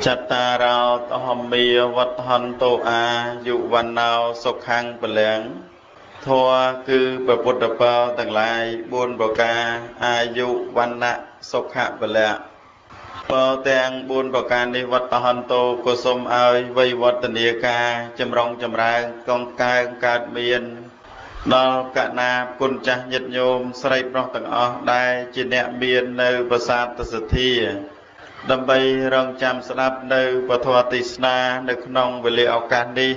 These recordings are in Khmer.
จัตตาราตหมมีวัฏหันโตอายุวันนาวสุขังเปลืองทัวคือพระพุทธเจ้าต่างหลายบุญประกาอายุวันนะสุขะเปลืองเปิดแตงบุญประการในวัฏหันโตกุศลเอาไว้วัตเนียกาจำรองจำรางกองกายการเมียนดอลกะนากุญจัญญโยมใส่ปลอกต่างออกได้จิเนเมียนในประสาทสถีดำไปรองจำสลับในปฐวติสนาในขนมเวลีเอาการนี้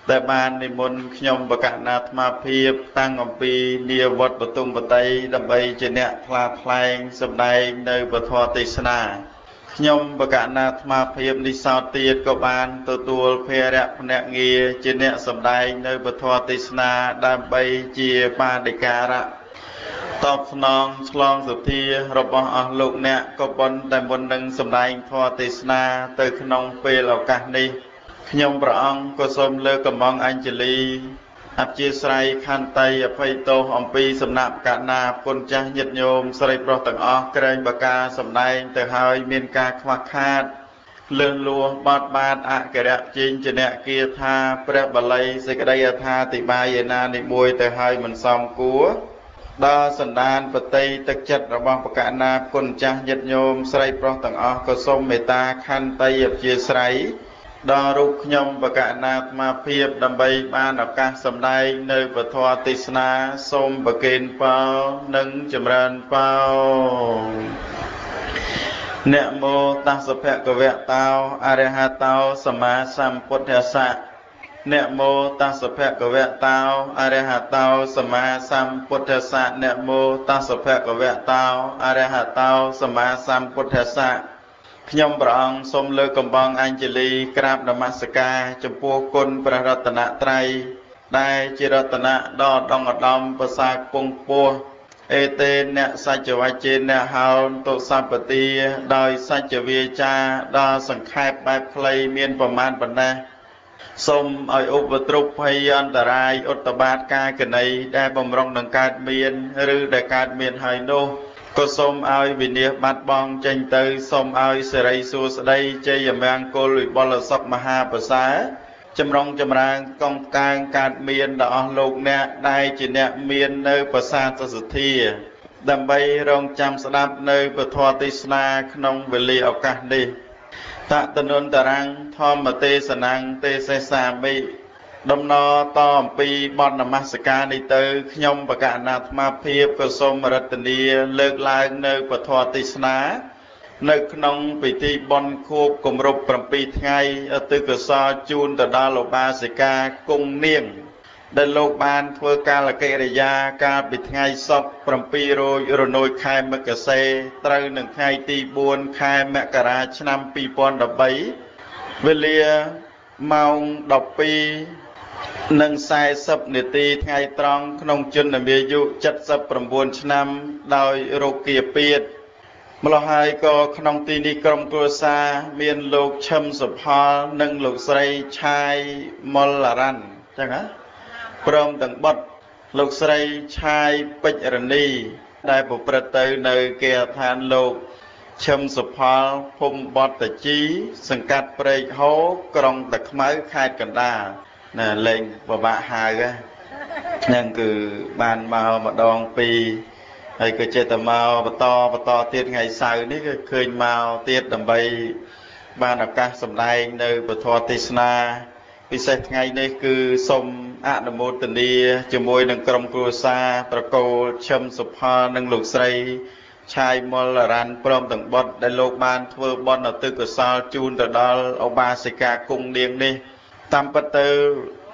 แต่บ้านในมนขยมประกาศนาธมาเพียบตั้งอปีเนียวัดประตุมปไตดำไปจิเนพลาพลายสำได้ในปฐวติสนาขยมประกาศนาธมาเพียบนิสาวตีดกบานตัวเพระพเนเงียจิเนสำได้ในปฐวติสนาดำไปเจียปาดิการะตอบสนองฉลองสุธีรบอลูกเนี่ยก็บนแต่บนหนึ่งสำได้ทอติสนาเตยขนมเปลอกานี้ขยมพระองค์ก็สมเลิกกับมองอัญชลีอัจฉริยขันไตอภัยโตอมปีสำนักกานาปุญจญาโยมสริปรต่างออกเกรงบกาสำได้แต่หายเมียนกาขวักขาดเลื่อนลัวบาดบาดอะกระจินจเนเกียธาเปรบลัยสกไดยธาติบายนาในมวยแต่หายมันซอมกัวดาสันดานปฏิตักจัดระบางประกาศนากุญจัญญโยมใส่ปลอกต่างออกก็สมเมตตาขันไตยบเจียใส่ดารุขยมประกาศนามาเพียบดำใบบานอากาศสำได้ในปฐวติสนาสมประเกณฑ์เปล่าหนึ่งจำเริญเปล่าเนโมตัสสะภะคะวะโตอะระหะโตสัมมาสัมพุทธัสสะเนโมตัสสะภะคะวะโตอะระหะโตสัมมาสัมพุทธัสสะเนโมตัสสะภะคะวะโตอะระหะโตสัมมาสัมพุทธัสสะขยมพระองค์ทรงเลิกกำบังอัญชลีกราบนมัสการจำพวกคุณพระรัตนตรัยได้จิรัตนะดอดองอดอมประสาทปงปัวเอเตเนสัจวัจเจเนหาวตุสัมปติโดยสัจเวจาดอสังขารแบบเพลยเมียนประมาณปัญญาสมเอาอุปตรุพยอันตรายอุตบาทกายกันในได้บำรุงดังการเมียนหรือได้การเมียนไฮโนก็สมเอาวิญญาบัดบองเจงเตยสมเอาเสรีสูสได้เจยมังโกลุยบอลสักมหาภาษาจำรองจำรางกองกลางการเมียนดอกโลกเนี่ยได้จีเนี่ยเมียนในภาษาสถีดำไปรองจำสดับในปฐวติสนาขนมเวลีโอกาสดีตะตนุนตรังทอมเตสนังเตเสสามิดมนอตอมปีบอนนมัสการในเตยขยมประกาศนาธมาเพียบก็สมรัตเนียเลิกลายในปฐวติสนาในขนมปิติบอนคูบกลมรบประปีไงตึกษาจูนตดาโลบาสิกากุงเนียงได้โลกบานเพื่อการละเกริยาการปิดไงศพประปีโรยโรนอยคายมกเซตรึงหนึ่งไงตีบวนคายมกราชนำปีปอนดับใบเวลียเมาดอกปีหนึ่งสายสับเนตีไงตรองขนมจุนเมียยุจัดสับประบวนชนำโดยโรเกียเปียดมลหายก็ขนมตีนิกรมกัวซาเมียนโลกชมสุภาหนึ่งโลกใสชายมลลารันจังฮะพร้อมตั้งบดโลกใสชายปิจรณีได้บุประเตยในเกียรทานโลกชมสุภาพมบดตะจีสังกัดเปรย์โฮกรองตะขม้คายกันดาน่ะเล่งบะบะหายก็นั่นคือบานมาดองปีไอ้ก็เจตมาปตอเตียนไงสายนี่ก็เคยมาเตียนดำใบบานอากาศสำได้ในปฐวติสนาพิเศษไงนี่คือสมอนุโมทนีจมวยหนึ่งกรมกรุษาตระโกชมสุภาหนึ่งลูกใสชายมลรันพร้อมตั้งบดได้โลกบานเพื่อบอลเอาตึกกษาจูนตะดอลเอาบาสิกากุงเดียงนี่ตามปเตอ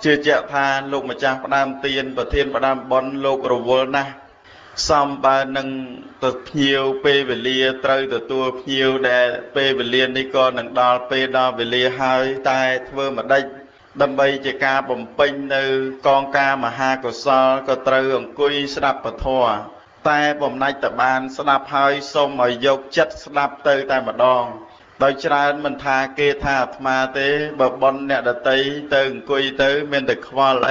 เชื่อเจ้าทานลูกมาจากประดามเตียนประเทศประดามบอลโลกรวลนะซ้อมบานังตัวเพียวเปเวลียเตยตัวเพียวแต่เปเวลียนี่ก็หนังดอลเปดอลเวลียหายตายเพื่อมาได้ดำใบจะกาบ่มปิงในกองกามหากศลก็เตยองกุยสนับปะทัวแต่บ่มในตะบานสนับหายส้มหอยยกจัดสนับเตยแต่มาดองโดยชรามันทาเกธาธมาเตบบอลเนี่ยดตีเติงกุยเตเมนตะควาไหล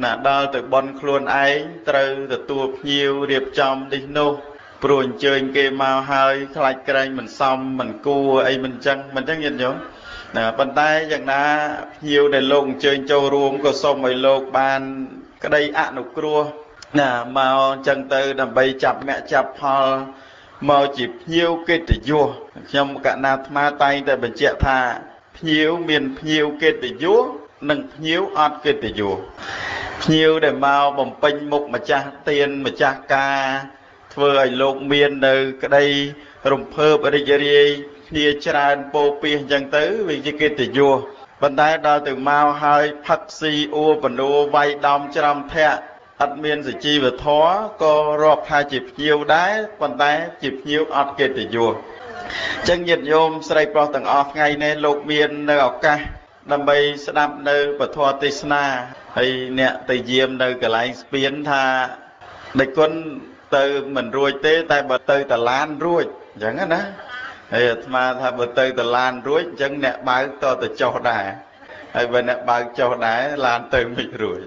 น่ะดอลตะบอลคลวนไอเตยตะตัวพิวเรียบจอมดิโน ต ព្រោះអញ្ជើញគេមកហើយខ្លាចក្រែងមិនសមមិនគួរអីមិនចឹងញាតិញោមណាប៉ុន្តែយ៉ាងណាភ្ញៀវដែលលោកអញ្ជើញចូលរួមក៏សូមឲ្យលោកបានក្តីអនុគ្រោះណាមកចឹងទៅដើម្បីចាប់មគ្គចាប់ផលមកជាភ្ញៀវកិត្តិយសខ្ញុំកណាអាត្មាតែងតែបញ្ជាក់ថាភ្ញៀវមានភ្ញៀវកិត្តិយសនិងភ្ញៀវអត់កិត្តិយសភ្ញៀវដែលមកបំពេញមុខម្ចាស់ទានម្ចាស់ការធ្វើឲ្យលោកមាននៅក្តីរំភើបរីករាយគ្នាច្រើនពោពេញអញ្ចឹងទៅវាជាកិត្តិយសប៉ុន្តែដល់ទៅមកហើយផឹកស៊ីអួបណួវាយដំច្រំធាក់អត់មានសុជីវធម៌ក៏រាប់ថាជាភ្ញៀវដែរប៉ុន្តែជាភ្ញៀវអត់កិត្តិយសអញ្ចឹងញាតិញោមស្រីប្រុសទាំងអស់ថ្ងៃនេះលោកមាននៅឱកាសដើម្បីស្ដាប់នៅពធទេសនាហើយអ្នកទៅយាមនៅកន្លែងស្ពានថាដេចគុណទៅមិនរួចទេតែបើទៅតឡានរួចអញ្ចឹងណាហើយអាត្មាថាបើទៅតឡានរួចអញ្ចឹងអ្នកបើកតទៅចុះដែរហើយបើអ្នកបើកចុះដែរឡានទៅមិនរួច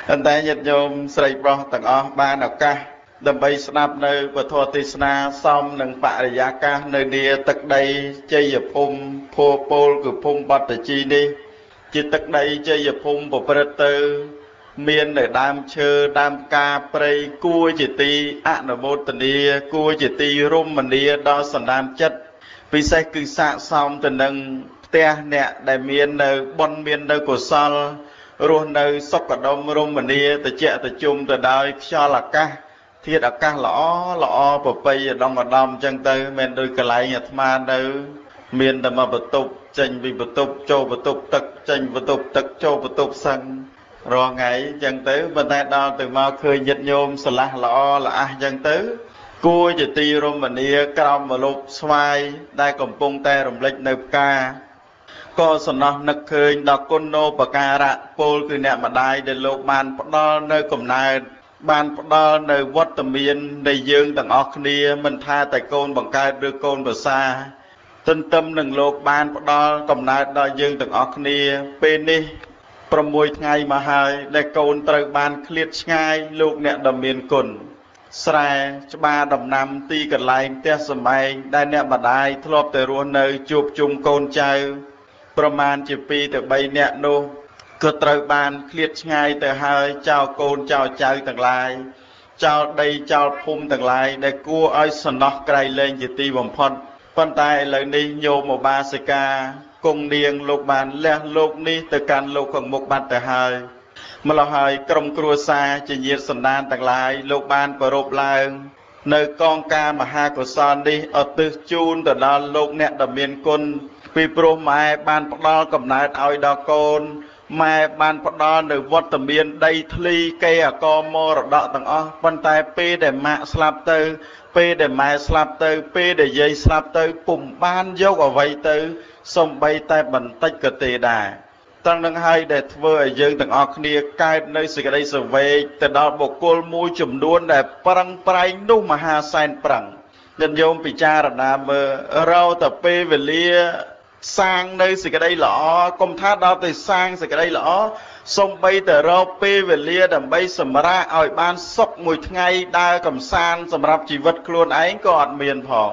ប៉ុន្តែញាតិញោមស្រីប្រុសទាំងអស់បានឱកាសដើម្បីស្ដាប់នៅពធទេសនាសមនឹងបរិយាកាសនៅនាទឹកដីជ័យភូមិភោពលគឺភូមិបត្តជីនេះជាទឹកដីជ័យភូមិប្រព្រឹត្តទៅមាននៅដើមឈើដើមផ្កាព្រៃគួរជាទីអនុមោទនាគួរជាទីរមនាដល់សន្តានចិត្តពិសេសគឺស័ក្តិសមទៅនឹងផ្ទះអ្នកដែលមាននៅបុណ្យមាននៅកុសលរស់នៅសុខដុមរមនាតិចតិជុំទៅដោយខ្យល់អាកាសធាតុអាកាសល្អប្រពៃឧត្តមឧត្តមអញ្ចឹងទៅមិនដូចកន្លែងអាត្មានៅមានតែមកបន្ទប់ចេញពីបន្ទប់ចូលបន្ទប់ទឹកចេញបន្ទប់ទឹកចូលបន្ទប់សឹងរងថ្ងៃអញ្ចឹងទៅប៉ុន្តែដល់ទៅមកឃើញញាតិញោមស្រឡះល្អល្អះអញ្ចឹងទៅគួរជាទីរមនាក្រោមម្លប់ស្វាយដែលកំពុងតែរំលេចនៅផ្កាក៏សំណោះនឹកឃើញដល់គុណូបការៈពលគឺអ្នកម្ដាយដែលលោកបានផ្ដល់នៅកំណើតបានផ្ដល់នៅវត្តមាននៃយើងទាំងអស់គ្នាមិនថាតែកូនបង្កើតឬកូនប្រសាទន្ទឹមនឹងលោកបានផ្ដល់កំណើតដល់យើងទាំងអស់គ្នាពេលនេះ6ថ្ងៃមកហើយដែលកូនត្រូវបានឃ្លាតឆ្ងាយលោកអ្នកដ៏មានគុណស្រែច្បារដំណាំទីកន្លែងផ្ទះសម្បែងដែលអ្នកម្ដាយធ្លាប់តែរស់នៅជួបជុំកូនចៅប្រមាណជា2ទៅ3នាក់នោះក៏ត្រូវបានឃ្លាតឆ្ងាយទៅហើយចៅកូនចៅចៅទាំងឡាយចៅដីចៅភូមិទាំងឡាយដែលគួរឲ្យសំណោះក្រៃលែងជាទីបំផុតប៉ុន្តែឥឡូវនេះញោមឧបាសិកាគង់នាងលោកបានលះលោកនេះទៅកាន់លោកខាងមុខបាត់ទៅហើយម្ល៉េះហើយក្រុមគ្រួសារជាញាតិសន្តានទាំងឡាយលោកបានប្ររពឡើងនៅកងការមហាកុសលនេះឧទ្ទិសជូនទៅដល់លោកអ្នកដ៏មានគុណពីព្រោះម៉ែបានផ្ដល់កំណើតឲ្យដល់កូនម៉ែបានផ្ដល់នៅវត្តមានដីធ្លីកេអកមរតកទាំងអស់ប៉ុន្តែពេលដែលម៉ាក់ស្លាប់ទៅពេលដែលម៉ែស្លាប់ទៅពេលដែលយាយស្លាប់ទៅពុំបានយកអ្វីទៅសំបីតែបន្តិចក៏ទេដែរត្រង់នឹងហើយដែលធ្វើឲ្យយើងទាំងអស់គ្នាកើតនៅសេចក្តីសង្វេគទៅដល់បុគ្គលមួយចំនួនដែលប្រឹងប្រែងនោះមហាសែនប្រឹងញាតិញោមពិចារណាមើលរោតែពេលវេលាសាងនៅសេចក្តីល្អកុំថាដល់ទៅសាងសេចក្តីល្អសំបីតែរកពេលវេលាដើម្បីសម្រាកឲ្យបានសុខមួយថ្ងៃដើរកំសាន្តសម្រាប់ជីវិតខ្លួនឯងក៏អត់មានផង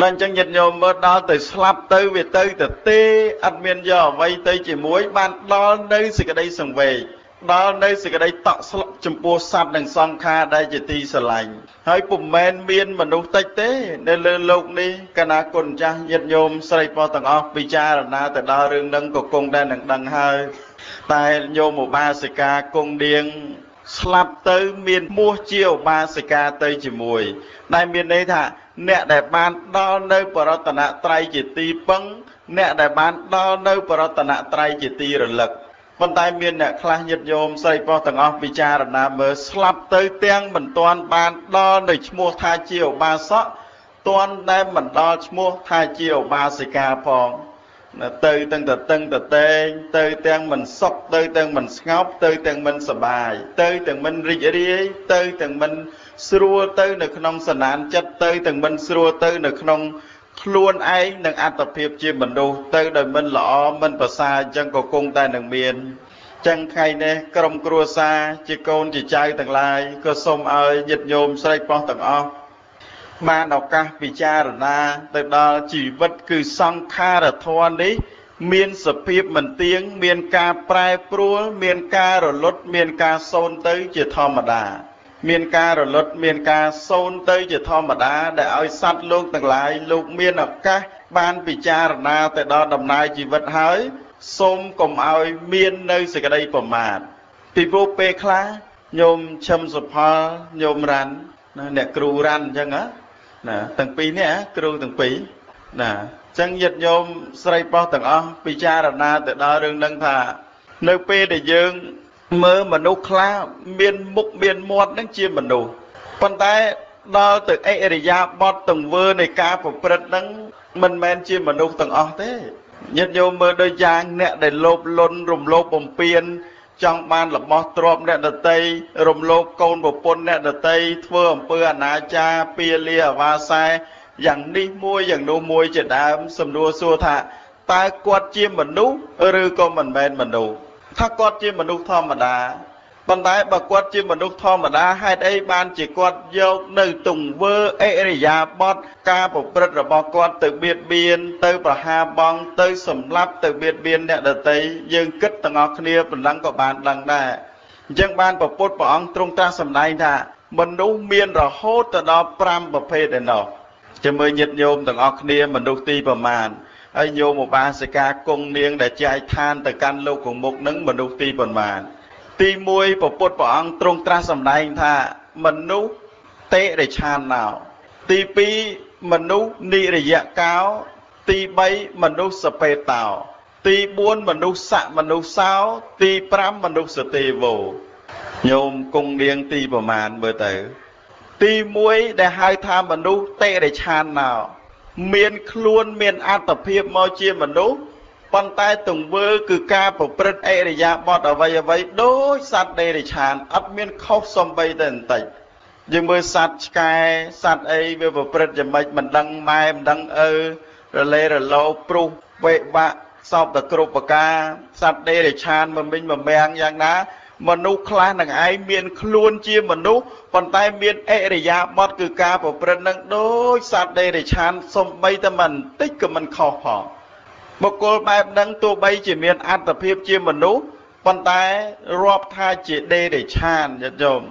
ដល់អញ្ចឹងញាតិញោមមើលដល់ទៅស្លាប់ទៅវាទៅទេអត់មានយកអ្វីទៅជាមួយបានដល់នៅសេចក្តីសង្វេគដល់នៅសេចក្តីតក់ស្លុកចំពោះសត្វនិងសង្ខារដែលជាទីស្រឡាញ់ហើយពុំមែនមានមនុស្សតិចទេនៅលើលោកនេះកណាគុណចាស់ញាតិញោមស្រីប្រុសទាំងអស់ពិចារណាទៅដល់រឿងនឹងក៏គង់តែនឹងដឹងហើយតែញោមឧបាសិកាគង់នាងស្លាប់ទៅមានឈ្មោះជាឧបាសិកាទៅជាមួយដែលមានន័យថាអ្នកដែលបានដល់នៅបរតនត្រ័យជាទីពឹងអ្នកដែលបានដល់នៅបរតនត្រ័យជាទីរលឹកប៉ុន្តែមានអ្នកខ្លះញាតិញោមស្រីប្រុសទាំងអស់ពិចារណាមើលស្លាប់ទៅទាំងមិនទាន់បានដល់នៅឈ្មោះថាជាឧបាសកទាន់តែមិនដល់ឈ្មោះថាជាឧបាសិកាផងទៅទាំងតតឹងតតែងទៅទាំងមិនសុខទៅទាំងមិនស្ងប់ទៅទាំងមិនសប្បាយទៅទាំងមិនរីករាយទៅទាំងមិនស្រួលទៅនៅក្នុងសន្តានចិត្តទៅទាំងមិនស្រួលទៅនៅក្នុងខ្លួនឯងនឹងអត្តភាពជាមនុស្សទៅដោយមិនល្អមិនប្រសើរអញ្ចឹងក៏គង់តែនឹងមាន ចឹងថ្ងៃនេះក្រុមគ្រួសារជាកូនជាចៅទាំងឡាយក៏សូមឲ្យញាតិញោមស្រីប្រុសទាំងអស់បានឱកាសពិចារណាទៅដល់ជីវិតគឺសង្ខារធម៌នេះមានសភាពមិនទៀងមានការប្រែប្រួលមានការរលត់មានការសូន្យទៅជាធម្មតាមានការរលត់មានការសូន្យទៅជាធម្មតាដែលឲ្យសត្វលោកទាំងឡាយលោកមានឱកាសបានពិចារណាទៅដល់ដំណើរជីវិតហើយសូមកុំឲ្យមាននៅសេចក្តីប្រមាទពីព្រោះពេលខ្លះញោមឈឹមសុផលញោមរ៉ាន់អ្នកគ្រូរ៉ាន់អញ្ចឹងណាទាំងពីរនេះគ្រូទាំងពីរណាអញ្ចឹងញាតិញោមស្រីប្រុសទាំងអស់ពិចារណាទៅដល់រឿងហ្នឹងថានៅពេលដែលយើងមើលមនុស្សខ្លះមានមុខមានមាត់ហ្នឹងជាមនុស្សប៉ុន្តែដល់ទៅអិរិយាបថទង្វើនៃការប្រព្រឹត្តហ្នឹងមិនមែនជាមនុស្សទាំងអស់ទេញាតិញោមមើលដូចយ៉ាងអ្នកដែលលោភលន់រំលោភបំពានចង់បានរបស់ទ្រព្យអ្នកដតីរំលោភកូនប្រពន្ធអ្នកដតីធ្វើអំពើអនាចារពាលាអវាសែយ៉ាងនេះមួយយ៉ាងនោះមួយជាដើមសំណួរសួរថាតើគាត់ជាមនុស្សឬក៏មិនមែនមនុស្សថាគាត់ជាមនុស្សធម្មតាប៉ុន្តែបើគាត់ជាមនុស្សធម្មតាហេតុអីបានជាគាត់យកនៅទង្វើអិរិយាបថការប្រព្រឹត្តរបស់គាត់ទៅបៀតបៀនទៅប្រហារបង់ទៅសម្លាប់ទៅបៀតបៀនអ្នកដទៃយើងគិតទាំងអស់គ្នាប៉ុណ្ណឹងក៏បានដឹងដែរអញ្ចឹងបានព្រះពុទ្ធព្រះអង្គទ្រង់ត្រាស់សម្ដែងថាមនុស្សមានរហូតទៅដល់5ប្រភេទឯណោះជាមួយញាតិញោមទាំងអស់គ្នាមនុស្សទីប្រមាណហើយញោមឧបាសិកាគង់នាងដែលចែកឋានទៅកាន់លោកគមុខនឹងមនុស្សទីប្រមាណទី1ព្រះពុទ្ធព្រះអង្គទ្រង់ត្រាស់សម្ដែងថាមនុស្សតិរិឆានណោទី2មនុស្សនិរយកោទី3មនុស្សសពេតោទី4មនុស្សសៈមនុស្សសោទី5មនុស្សទេវោញោមគង់នាងទីប្រមាណមើលទៅទី1ដែលហៅថាមនុស្សតិរិឆានណោមានខ្លួនមានអត្តភាពមកជាមនុស្សប៉ុន្តែទង្វើគឺការប្រព្រឹត្តអិរិយាបថអ្វីដូចសត្វដេរិឆានអត់មានខុសសំបីតែបន្តិចយើងមើលសត្វឆ្កែសត្វអីវាប្រព្រឹត្តយ៉ាងម៉េចមិនដឹងម៉ែមិនដឹងឪរលេរលោព្រុសវេបាក់សោបតែគ្រប់ប្រការសត្វដេរិឆានមិនមិញមិនមាំងយ៉ាងណាមនុស្សខ្លះនឹងឯងមានខ្លួនជាមនុស្សប៉ុន្តែមានអិរិយាបថគឺការប្រព្រឹត្តនឹងដូចសត្វដេរិឆានសំបីតែមិនបន្តិចក៏មិនខុសផងបុគ្គលបែបហ្នឹងទោះបីជាមានអត្តភាពជាមនុស្សប៉ុន្តែរាប់ថាជាដេរិឆានញាតិញោម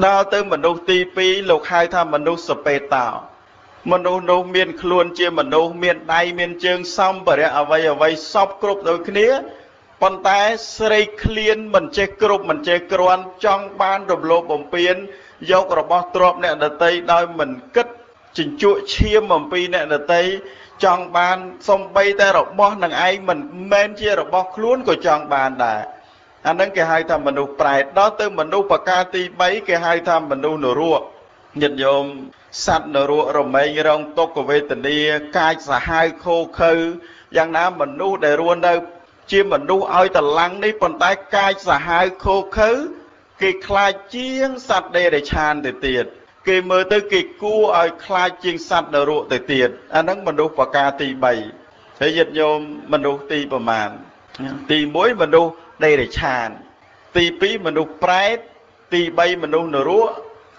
ដល់ទៅមនុស្សទី2លោកហៅថាមនុស្សសពេតោមនុស្សនោះមានខ្លួនជាមនុស្សមានដៃមានជើងសម្ភារៈអ្វីសពគ្រប់ដូចគ្នាប៉ុន្តែស្រីឃ្លានមិនចេះគ្រប់មិនចេះគ្រាន់ចង់បានរំលោភបំពានយករបស់ទ្រព្យអ្នកដតីដោយមិនគិតជញ្ជក់ឈាមអំពីអ្នកដតីចង់បានសំបីតែរបស់នឹងឯងមិនមែនជារបស់ខ្លួនក៏ចង់បានដែរអាហ្នឹងគេហៅថាមនុស្សប្រែតដល់ទៅមនុស្សប្រការទី3គេហៅថាមនុស្សនរកញាតិញោមសត្វនរករមែងរងទុក្ខវេទនាកាចសាហាវខូខើយ៉ាងណាមនុស្សដែលរស់នៅជាមនុស្សឲ្យតឡាំងនេះប៉ុន្តែកាចសាហាវខូខើគេខ្លាចជាងសត្វដេរិឆានទៅទៀតគេមើលទៅគេគួរឲ្យខ្លាចជាងសត្វនរកទៅទៀតអាហ្នឹងមនុស្សប្រការទី3ហើយញាតិញោមមនុស្សទីប្រមាណទី1មនុស្សដេរិឆានទី2មនុស្សប្រែតទី3មនុស្សនរក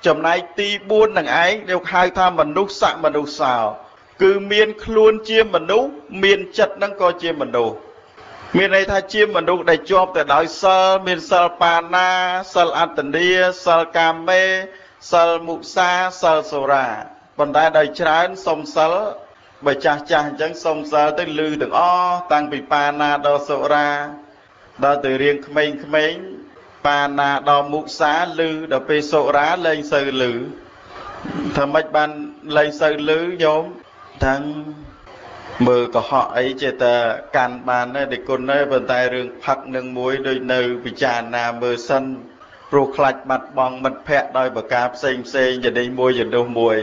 ចំណែកទី4នឹងឯងលោកហៅថាមនុស្សសៈមនុស្សសោគឺមានខ្លួនជាមនុស្សមានចិត្តនឹងក៏ជាមនុស្សមានន័យថាជាមនុស្សដែលជាប់ទៅដោយសិលមានសិលបាណាសិលអត្តនីសិលកាមេសិលមុសាសិលសូរាប៉ុន្តែដោយច្រើនសុំសិលបើចាស់អញ្ចឹងសុំសិលទៅលឺទាំងអស់តាំងពីបាណាដល់សូរាដល់ទៅរៀងក្មេងបាណាដល់មុសាលឺដល់ពេលសូរាលែងសូវលឺថាម៉េចបានលែងសូវលឺញោមទាំងមើលកុហកអីចេះតែកាន់បានដែរគុណដែរប៉ុន្តែរឿងផឹកនឹងមួយដូចនៅពិចារណាមើលសិនព្រោះខ្លាចបាត់បង់មិត្តភ័ក្តិដោយប្រការផ្សេងជានេះមួយជានោះមួយ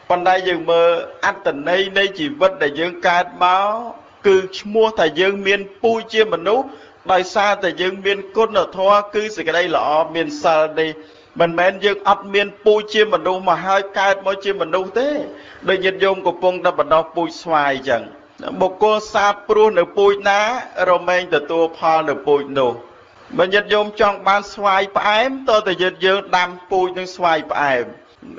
ប៉ុន្តែយើងមើលអត្តន័យនៃជីវិតដែលយើងកើតមកគឺឈ្មោះថាយើងមានពូជជាមនុស្សដោយសារតែយើងមានគុណធម៌គឺសេចក្តីល្អមានសិលនេះមិនមែនយើងអត់មានពូជជាមនុស្សមកហើយកើតមកជាមនុស្សទេដូចញាតិញោមកំពុងតែបណ្ដោះពូជស្វាយអញ្ចឹងបុគ្គលសាបព្រោះនៅពូជណារមែងទទួលផលនៅពូជនោះ បើញាតិញោមចង់បានស្វាយផ្អែមតើតែយើងដាំពូជនឹងស្វាយផ្អែម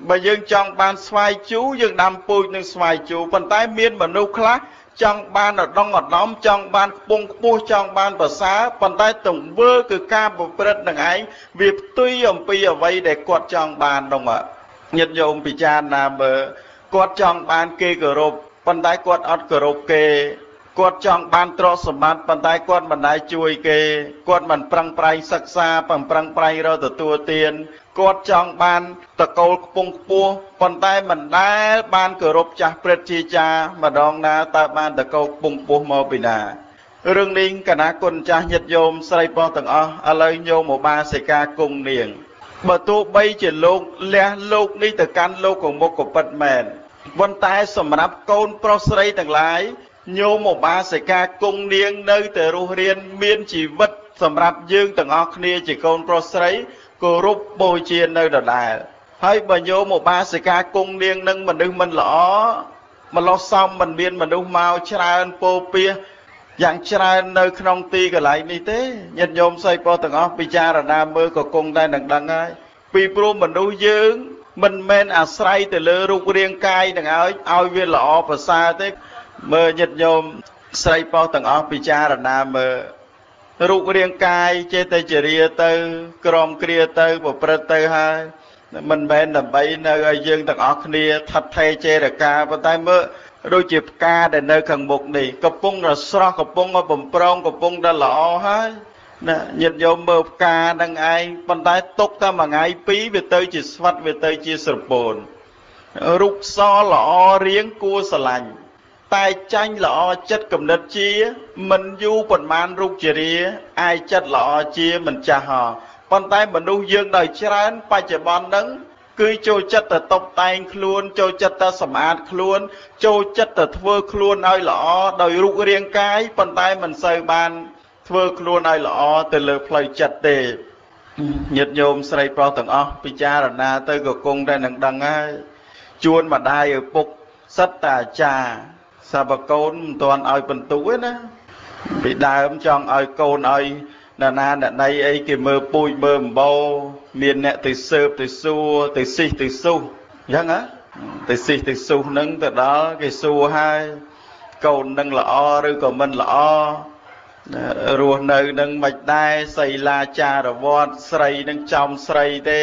បើយើងចង់បានស្វាយជូរយើងដាំពូជនឹងស្វាយជូរប៉ុន្តែមានមនុស្សខ្លះចង់បានឧត្តមឧត្តមចង់បានខ្ពង់ខ្ពស់ចង់បានប្រសើរប៉ុន្តែទង្វើគឺការប្រព្រឹត្តនឹងឯងវាផ្ទុយអំពីអ្វីដែលគាត់ចង់បាននោះញាតិញោមពិចារណាមើលគាត់ចង់បានគេគោរពប៉ុន្តែគាត់អត់គោរពគេគាត់ចង់បានទ្រព្យសម្បត្តិប៉ុន្តែគាត់មិនដែលជួយគេគាត់មិនប្រឹងប្រែងសិក្សាប្រឹងប្រែងរកទទួលទានគាត់ចង់បានតកូលខ្ពង់ខ្ពស់ប៉ុន្តែមិនដែលបានគោរពចាស់ព្រឹទ្ធាចារ្យម្ដងណាតើបានតកូលខ្ពង់ខ្ពស់មកពីណារឿងនេះកណាគុណចាស់ញាតិញោមស្រីប្រុសទាំងអស់ឥឡូវញោមឧបាសិកាគង់នាងបើទោះបីជាលោកលះលោកនេះទៅកាន់លោកកមុខក៏ពិតមែនប៉ុន្តែសម្រាប់កូនប្រុសស្រីទាំងឡាយញោមឧបាសិកាគង់នាងនៅតែរស់រានមានជីវិតសម្រាប់យើងទាំងអស់គ្នាជាកូនប្រុសស្រីគោរពបូជានៅដដែលហើយបើញោមឧបាសិកាគង់នាងនឹងមនុស្សមិនល្អម្លោះសំមិនមានមនុស្សមកច្រើនពោពាសយ៉ាងច្រើននៅក្នុងទីកន្លែងនេះទេញាតិញោមស្រីប្រុសទាំងអស់ពិចារណាមើលក៏គង់តែនឹងដឹងហើយពីព្រោះមនុស្សយើងមិនមែនអាស្រ័យទៅលើរូបរាងកាយនឹងឲ្យវាល្អប្រសើរទេមើលញាតិញោមស្រីប្រុសទាំងអស់ពិចារណាមើលរូបរាងកាយចេះតែជារាទៅក្រមគ្រាទៅប្រព្រឹត្តទៅហើយមិនមែនដើម្បីនៅឲ្យយើងទាំងអស់គ្នាថិតថេរចេរកាប៉ុន្តែមើលដូចជាផ្កាដែលនៅខាងមុខនេះកំពុងរស្រស់កំពុងបំប្រងកំពុងតែល្អហើយណាញាតិញោមមើលផ្កានឹងឯងប៉ុន្តែទុកតែមួយថ្ងៃពីរវាទៅជាស្វិតវាទៅជាស្រពោនរូបសល្អរៀងគួរស្រឡាញ់តែចាញ់ល្អចិត្តគំនិតជាមិនយូរប៉ុន្មានរូបជារាអាយចិត្តល្អជាមិនចាស់ហោប៉ុន្តែមនុស្សយើងដោយច្រើនបច្ចុប្បន្នហ្នឹងគឺចូលចិត្តទៅតុបតែងខ្លួនចូលចិត្តទៅសម្អាតខ្លួនចូលចិត្តទៅធ្វើខ្លួនឲ្យល្អដោយរូបរាងកាយប៉ុន្តែមិនសូវបានធ្វើខ្លួនឲ្យល្អទៅលើផ្លូវចិត្តទេញាតិញោមស្រីប្រុសទាំងអស់ពិចារណាទៅក៏គង់តែនឹងដឹងហើយជួនម្ដាយឪពុកសិតតាអាចារ្យសាបកូនមិនទាន់ឲ្យបន្ទុទេណាពីដើមចង់ឲ្យកូនឲ្យណានាអ្នកណីអីគេមើលពូជមើលអំបោមានអ្នកទៅស៊ើបទៅសួរទៅស៊ីទៅស៊ូអញ្ចឹងហ៎ទៅស៊ីទៅស៊ូនឹងទៅដល់គេសួរហើយកូននឹងល្អឬក៏មិនល្អរស់នៅនឹងមិនដែរសីលាចារវត្តស្រីនឹងចំស្រីទេ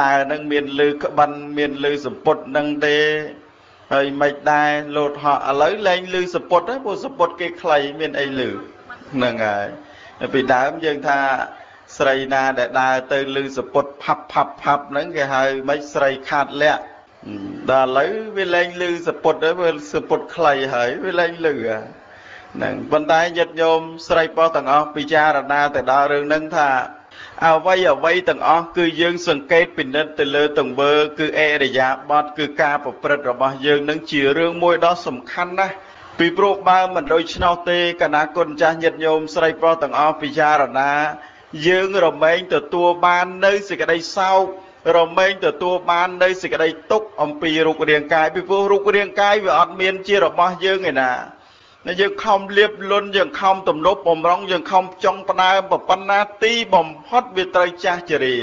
ដើរនឹងមានលឺក្បិនមានលឺសម្ពុតនឹងទេហើយមិនដែរលោតហក់ឥឡូវលែងលឺសពុតហ្នឹងព្រោះសពុតគេខ្លីមានអីលឺហ្នឹងហើយពីដើមយើងថាស្រីណាដែលដើរទៅលឺសពុតផាប់ហ្នឹងគេហៅមិនស្រីខាតលក្ខដល់ឥឡូវវាលែងលឺសពុតហើយវាសពុតខ្លីហើយវាលែងលឺហ្នឹងប៉ុន្តែញាតិញោមស្រីប្រុសទាំងអស់ពិចារណាទៅដល់រឿងហ្នឹងថាអ្វីទាំងអស់គឺយើងសង្កេតពិនិត្យទៅលើទង្វើគឺអរិយាបថគឺការប្រព្រឹត្តរបស់យើងនឹងជារឿងមួយដ៏សំខាន់ណាស់ពីព្រោះបើមិនដូច្នោះទេកណាគុណចាស់ញាតិញោមស្រីប្រុសទាំងអស់ពិចារណាយើងរមែងទទួលបាននៅសេចក្តីសោករមែងទទួលបាននៅសេចក្តីទុក្ខអំពីរូបរាងកាយពីព្រោះរូបរាងកាយវាអត់មានជារបស់យើងឯណាយើងខំលៀបលន់យើងខំទំនប់បំរុងយើងខំចង់ផ្ដើមប៉ុណ្ណាទីបំផុតវាត្រូវចាស់ជរា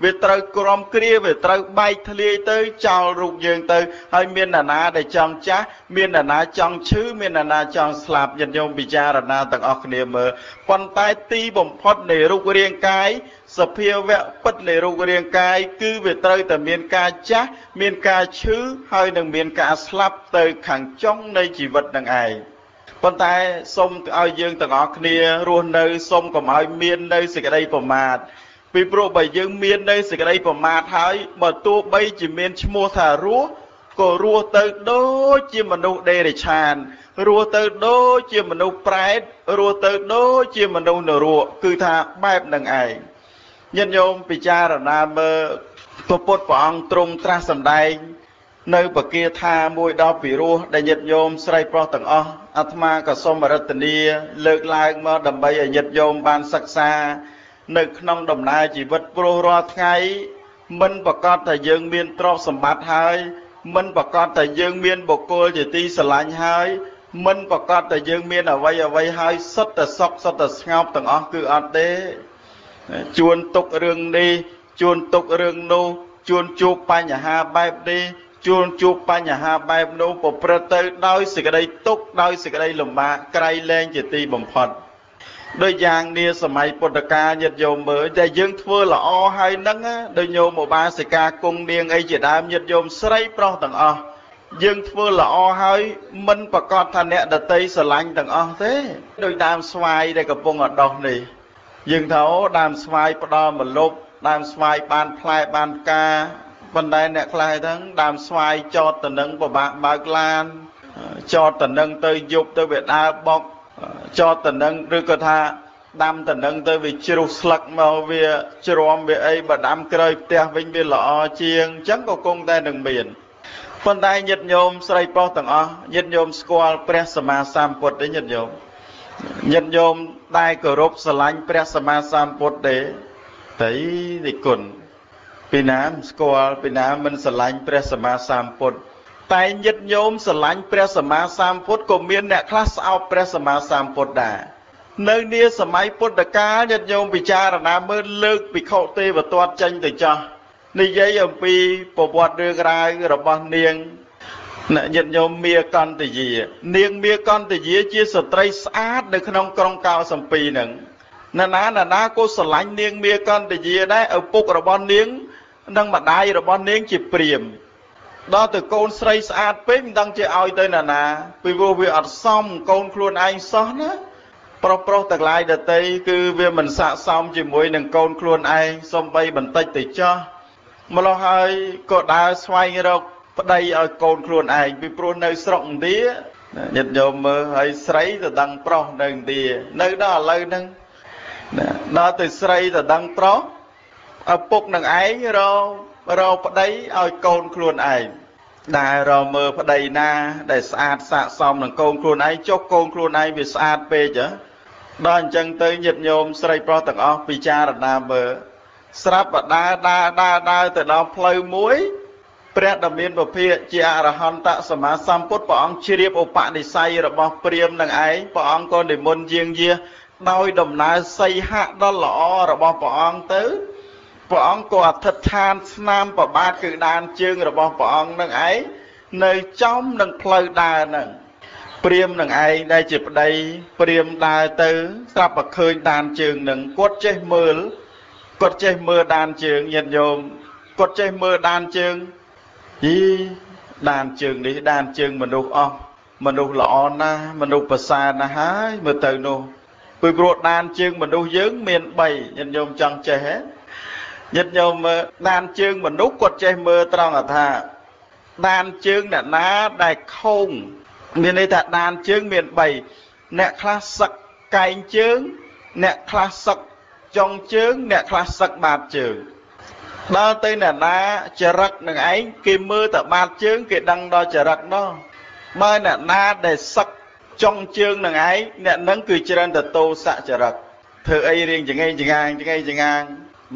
វាត្រូវក្រំគ្រាវាត្រូវបែកធ្លាយទៅចោលរូបយើងទៅហើយមានអ្នកណាដែលចង់ចាស់មានអ្នកណាចង់ឈឺមានអ្នកណាចង់ស្លាប់ញាតិញោមពិចារណាទាំងអស់គ្នាមើលប៉ុន្តែទីបំផុតនៃរូបរាងកាយសភាវៈពិតនៃរូបរាងកាយគឺវាត្រូវតែមានការចាស់មានការឈឺហើយនឹងមានការស្លាប់ទៅខាងចុងនៃជីវិតនឹងឯងប៉ុន្តែសូមឲ្យយើងទាំងអស់គ្នារស់នៅសូមកុំឲ្យមាននៅសេចក្តីប្រមាទពីព្រោះបើយើងមាននៅសេចក្តីប្រមាទហើយបើទោះបីជាមានឈ្មោះថារស់ក៏រស់ទៅដូចជាមនុស្សដេរឆានរស់ទៅដូចជាមនុស្សប្រែតរស់ទៅដូចជាមនុស្សនរកគឺថាបែបនឹងឯងញាតិញោមពិចារណាមើលព្រះពុទ្ធព្រះអង្គទ្រង់ត្រាស់សម្ដែងនៅបកាថាមួយដល់ពីរោះដែលញាតិញោមស្រីប្រុសទាំងអស់អាត្មាក៏សូមរតនាលើកឡើងមកដើម្បីឲ្យញាតិញោមបានសិក្សានៅក្នុងដំណើរជីវិតព្រោះរាល់ថ្ងៃមិនប្រកាសថាយើងមានទ្រព្យសម្បត្តិហើយមិនប្រកាសថាយើងមានបុគ្គលជាទីស្រឡាញ់ហើយមិនប្រកាសថាយើងមានអ្វីហើយសុទ្ធតែសុខសុទ្ធតែស្ងប់ទាំងអស់គឺអត់ទេ ជួនទុករឿងនេះជួនទុករឿងនោះជួនជួបបញ្ហាបែបនេះជួនជួបបញ្ហាបែបនោះប្រព្រឹត្តទៅដោយសេចក្តីទុកដោយសេចក្តីលំបាកក្រៃលែងជាទីបំផុតដោយយ៉ាងនាសម័យពុទ្ធកាលញាតិញោមមើលតែយើងធ្វើល្អហើយហ្នឹងដោយញោមឧបាសិកាគង់នាងអីជាដើមញាតិញោមស្រីប្រុសទាំងអស់យើងធ្វើល្អហើយមិនប្រកាសថាអ្នកដតីស្រឡាញ់ទាំងអស់ទេដោយដើមស្វាយដែលកំពុងអដោះនេះយើងថាអូដើមស្វាយផ្ដល់ម្លប់ដើមស្វាយបានផ្លែបានផ្កាប៉ុន្តែអ្នកខ្លះហ្នឹងដើមស្វាយចតទៅនឹងពិបាកបើកឡានចតទៅនឹងទៅយប់ទៅវាដើរបុកចតទៅនឹងឬក៏ថាដាំទៅនឹងទៅវាជ្រុះស្លឹកមកវាជ្រាំវាអីបើដាំក្រោយផ្ទះវិញវាល្អជាងអញ្ចឹងក៏គង់តែនឹងមានប៉ុន្តែញាតិញោមស្រីប្រុសទាំងអស់ញាតិញោមស្គាល់ព្រះសម្មាសម្ពុទ្ធទេញាតិញោមញាតិញោមដែលគោរពស្រឡាញ់ព្រះសម្មាសម្ពុទ្ធទេតែនិគុណពីណាស្គាល់ពីណាមិនស្រឡាញ់ព្រះសម្មាសម្ពុទ្ធតែញាតិញោមស្រឡាញ់ព្រះសម្មាសម្ពុទ្ធក៏មានអ្នកខ្លះស្អប់ព្រះសម្មាសម្ពុទ្ធដែរនៅនាសម័យពុទ្ធកាលញាតិញោមពិចារណាមើលលើកភិក្ខុទេវទត្តចេញទៅចោះនិយាយអំពីប្រវត្តិរឿងរ៉ាវរបស់នាងញាតិញោមមាកន្តយានាងមាកន្តយាជាស្ត្រីស្អាតនៅក្នុងក្រុងកោសំពីហ្នឹងណាក៏ស្រឡាញ់នាងមាកន្តយាដែរឪពុករបស់នាងនិងម្ដាយរបស់នាងជាព្រាហ្មណ៍ដល់ទៅកូនស្រីស្អាតពេកមិនដឹងជាឲ្យទៅណាពីព្រោះវាអត់សមកូនខ្លួនឯងសោះណាប្រុសទាំងឡាយដតីគឺវាមិនស័ក្តិសមជាមួយនឹងកូនខ្លួនឯងសំបីបន្តិចទៅចោះម្ល៉េះហើយក៏ដើរស្វែងរកប្តីឲ្យកូនខ្លួនឯងពីព្រោះនៅស្រុកឥណ្ឌាញាតិញោមមើលហើយស្រីទៅដឹងប្រុសនៅឥណ្ឌានៅដល់ឥឡូវហ្នឹងដល់ទៅស្រីទៅដឹងប្រុសឪពុកនឹងឯងរកប្តីឲ្យកូនខ្លួនឯងដែលរកមើលប្តីណាដែលស្អាតស័ក្តិសមនឹងកូនខ្លួនឯងចុះកូនខ្លួនឯងវាស្អាតពេកដល់អញ្ចឹងទៅញាតិញោមស្រីប្រុសទាំងអស់ពិចារណាមើលស្រាប់បដើរទៅដល់ផ្លូវមួយព្រះដ៏មានពភាកជាអរហន្តសម្មាសម្ពុទ្ធព្រះអង្គជ្រាបឧបនិស្ស័យរបស់ព្រាហ្មណ៍នឹងឯងព្រះអង្គក៏និមន្តយាងយាដោយដំណើរសីហៈដ៏ល្អរបស់ព្រះអង្គទៅព្រះអង្គក៏អធិដ្ឋានស្នាមប្របាទគឺដានជើងរបស់ព្រះអង្គនឹងឯងនៅចំនឹងផ្លូវដើរហ្នឹងព្រាហ្មណ៍នឹងឯងដែលជាប្តីព្រាហ្មណ៍ដើរទៅស្រាប់តែឃើញដានជើងនឹងគាត់ចេះមើលដានជើងញាតិញោមគាត់ចេះមើលដានជើងដានជើងនេះដានជើងមនុស្សអស់មនុស្សល្អណាស់មនុស្សប្រសើរណាស់ហើយមើលទៅនោះពីព្រោះដានជើងមនុស្សយើងមាន3ញាតិញោមចង់ចេះហ៎ញាតិញោមមើលដានជើងមនុស្សគាត់ចេះមើលត្រង់ថាដានជើងអ្នកណាដែលខូងមានន័យថាដានជើងមាន3អ្នកខ្លះសឹកកែងជើងអ្នកខ្លះសឹកចុងជើងអ្នកខ្លះសឹកបាតជើងដល់ទៅអ្នកណាចរិតនឹងឯងគេមើលតែបាតជើងគេដឹងដល់ចរិតនោះបើអ្នកណាដែលសឹកចុងជើងនឹងឯងអ្នកនឹងគឺច្រើនតែតោសៈចរិតធ្វើអីរៀងចង្ងាង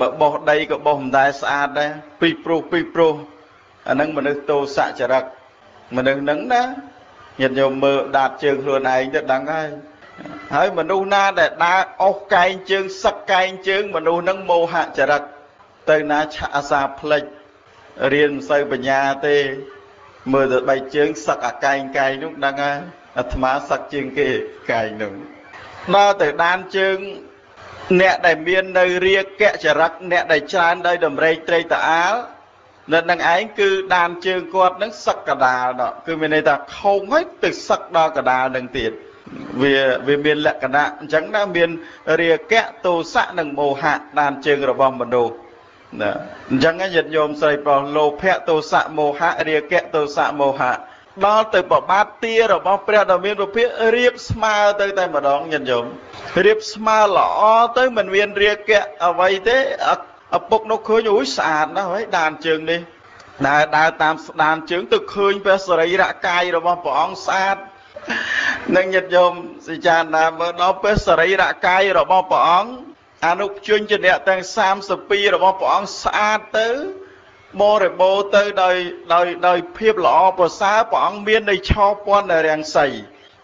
បើបោះដីក៏បោះមិនដែលស្អាតដែរពីព្រោះអានឹងមនុស្សតោសៈចរិតមនុស្សហ្នឹងណាញាតិញោមមើលដាតជើងខ្លួនឯងទៅដឹងហើយមនុស្សណាដែលដើរអុសកែងជើងសឹកកែងជើងមនុស្សហ្នឹងមោហៈចរិតទៅណាឆាអាសាផ្លិចរៀនមិនសូវបញ្ញាទេមើលទៅបីជើងសឹកអាកែងនោះដឹងហើយអាត្មាសឹកជើងគេកែងនោះដល់ទៅដានជើងអ្នកដែលមាននៅរាគៈចរិតអ្នកដែលច្រើនដោយតម្រេកត្រេកតាអាលនៅនឹងឯងគឺដានជើងគាត់នឹងសឹកកដាលនោះគឺមានន័យថាខោងហើយទៅសឹកដល់កដាលនឹងទៀតវាមានលក្ខណៈអញ្ចឹងណាមានរាគៈទោសៈនិងមោហៈដានជើងរបស់មនុស្សណាអញ្ចឹងញាតិញោមស្រីប្រុសលោភៈទោសៈមោហៈរាគៈទោសៈមោហៈដល់ទៅប្របាទទារបស់ព្រះដ៏មានពភាករៀបស្មើទៅតែម្ដងញាតិញោមរៀបស្មើល្អទៅមិនមានរាគៈអ្វីទេឪពុកនោះឃើញអូយស្អាតណាស់ហើយដានជើងនេះដើរតាមស្ដានជើងទៅឃើញព្រះសរីរកាយរបស់ព្រះអង្គស្អាតនឹងញាតិញោមសិចាណាមើលដល់ព្រះសរីរកាយរបស់ព្រះអង្គអនុជញ្ញៈទាំង32របស់ព្រះអង្គស្អាតទៅបរិបូរទៅដោយភាពល្អប្រសើរព្រះអង្គមាននៃឆោពន្ធរាំងសី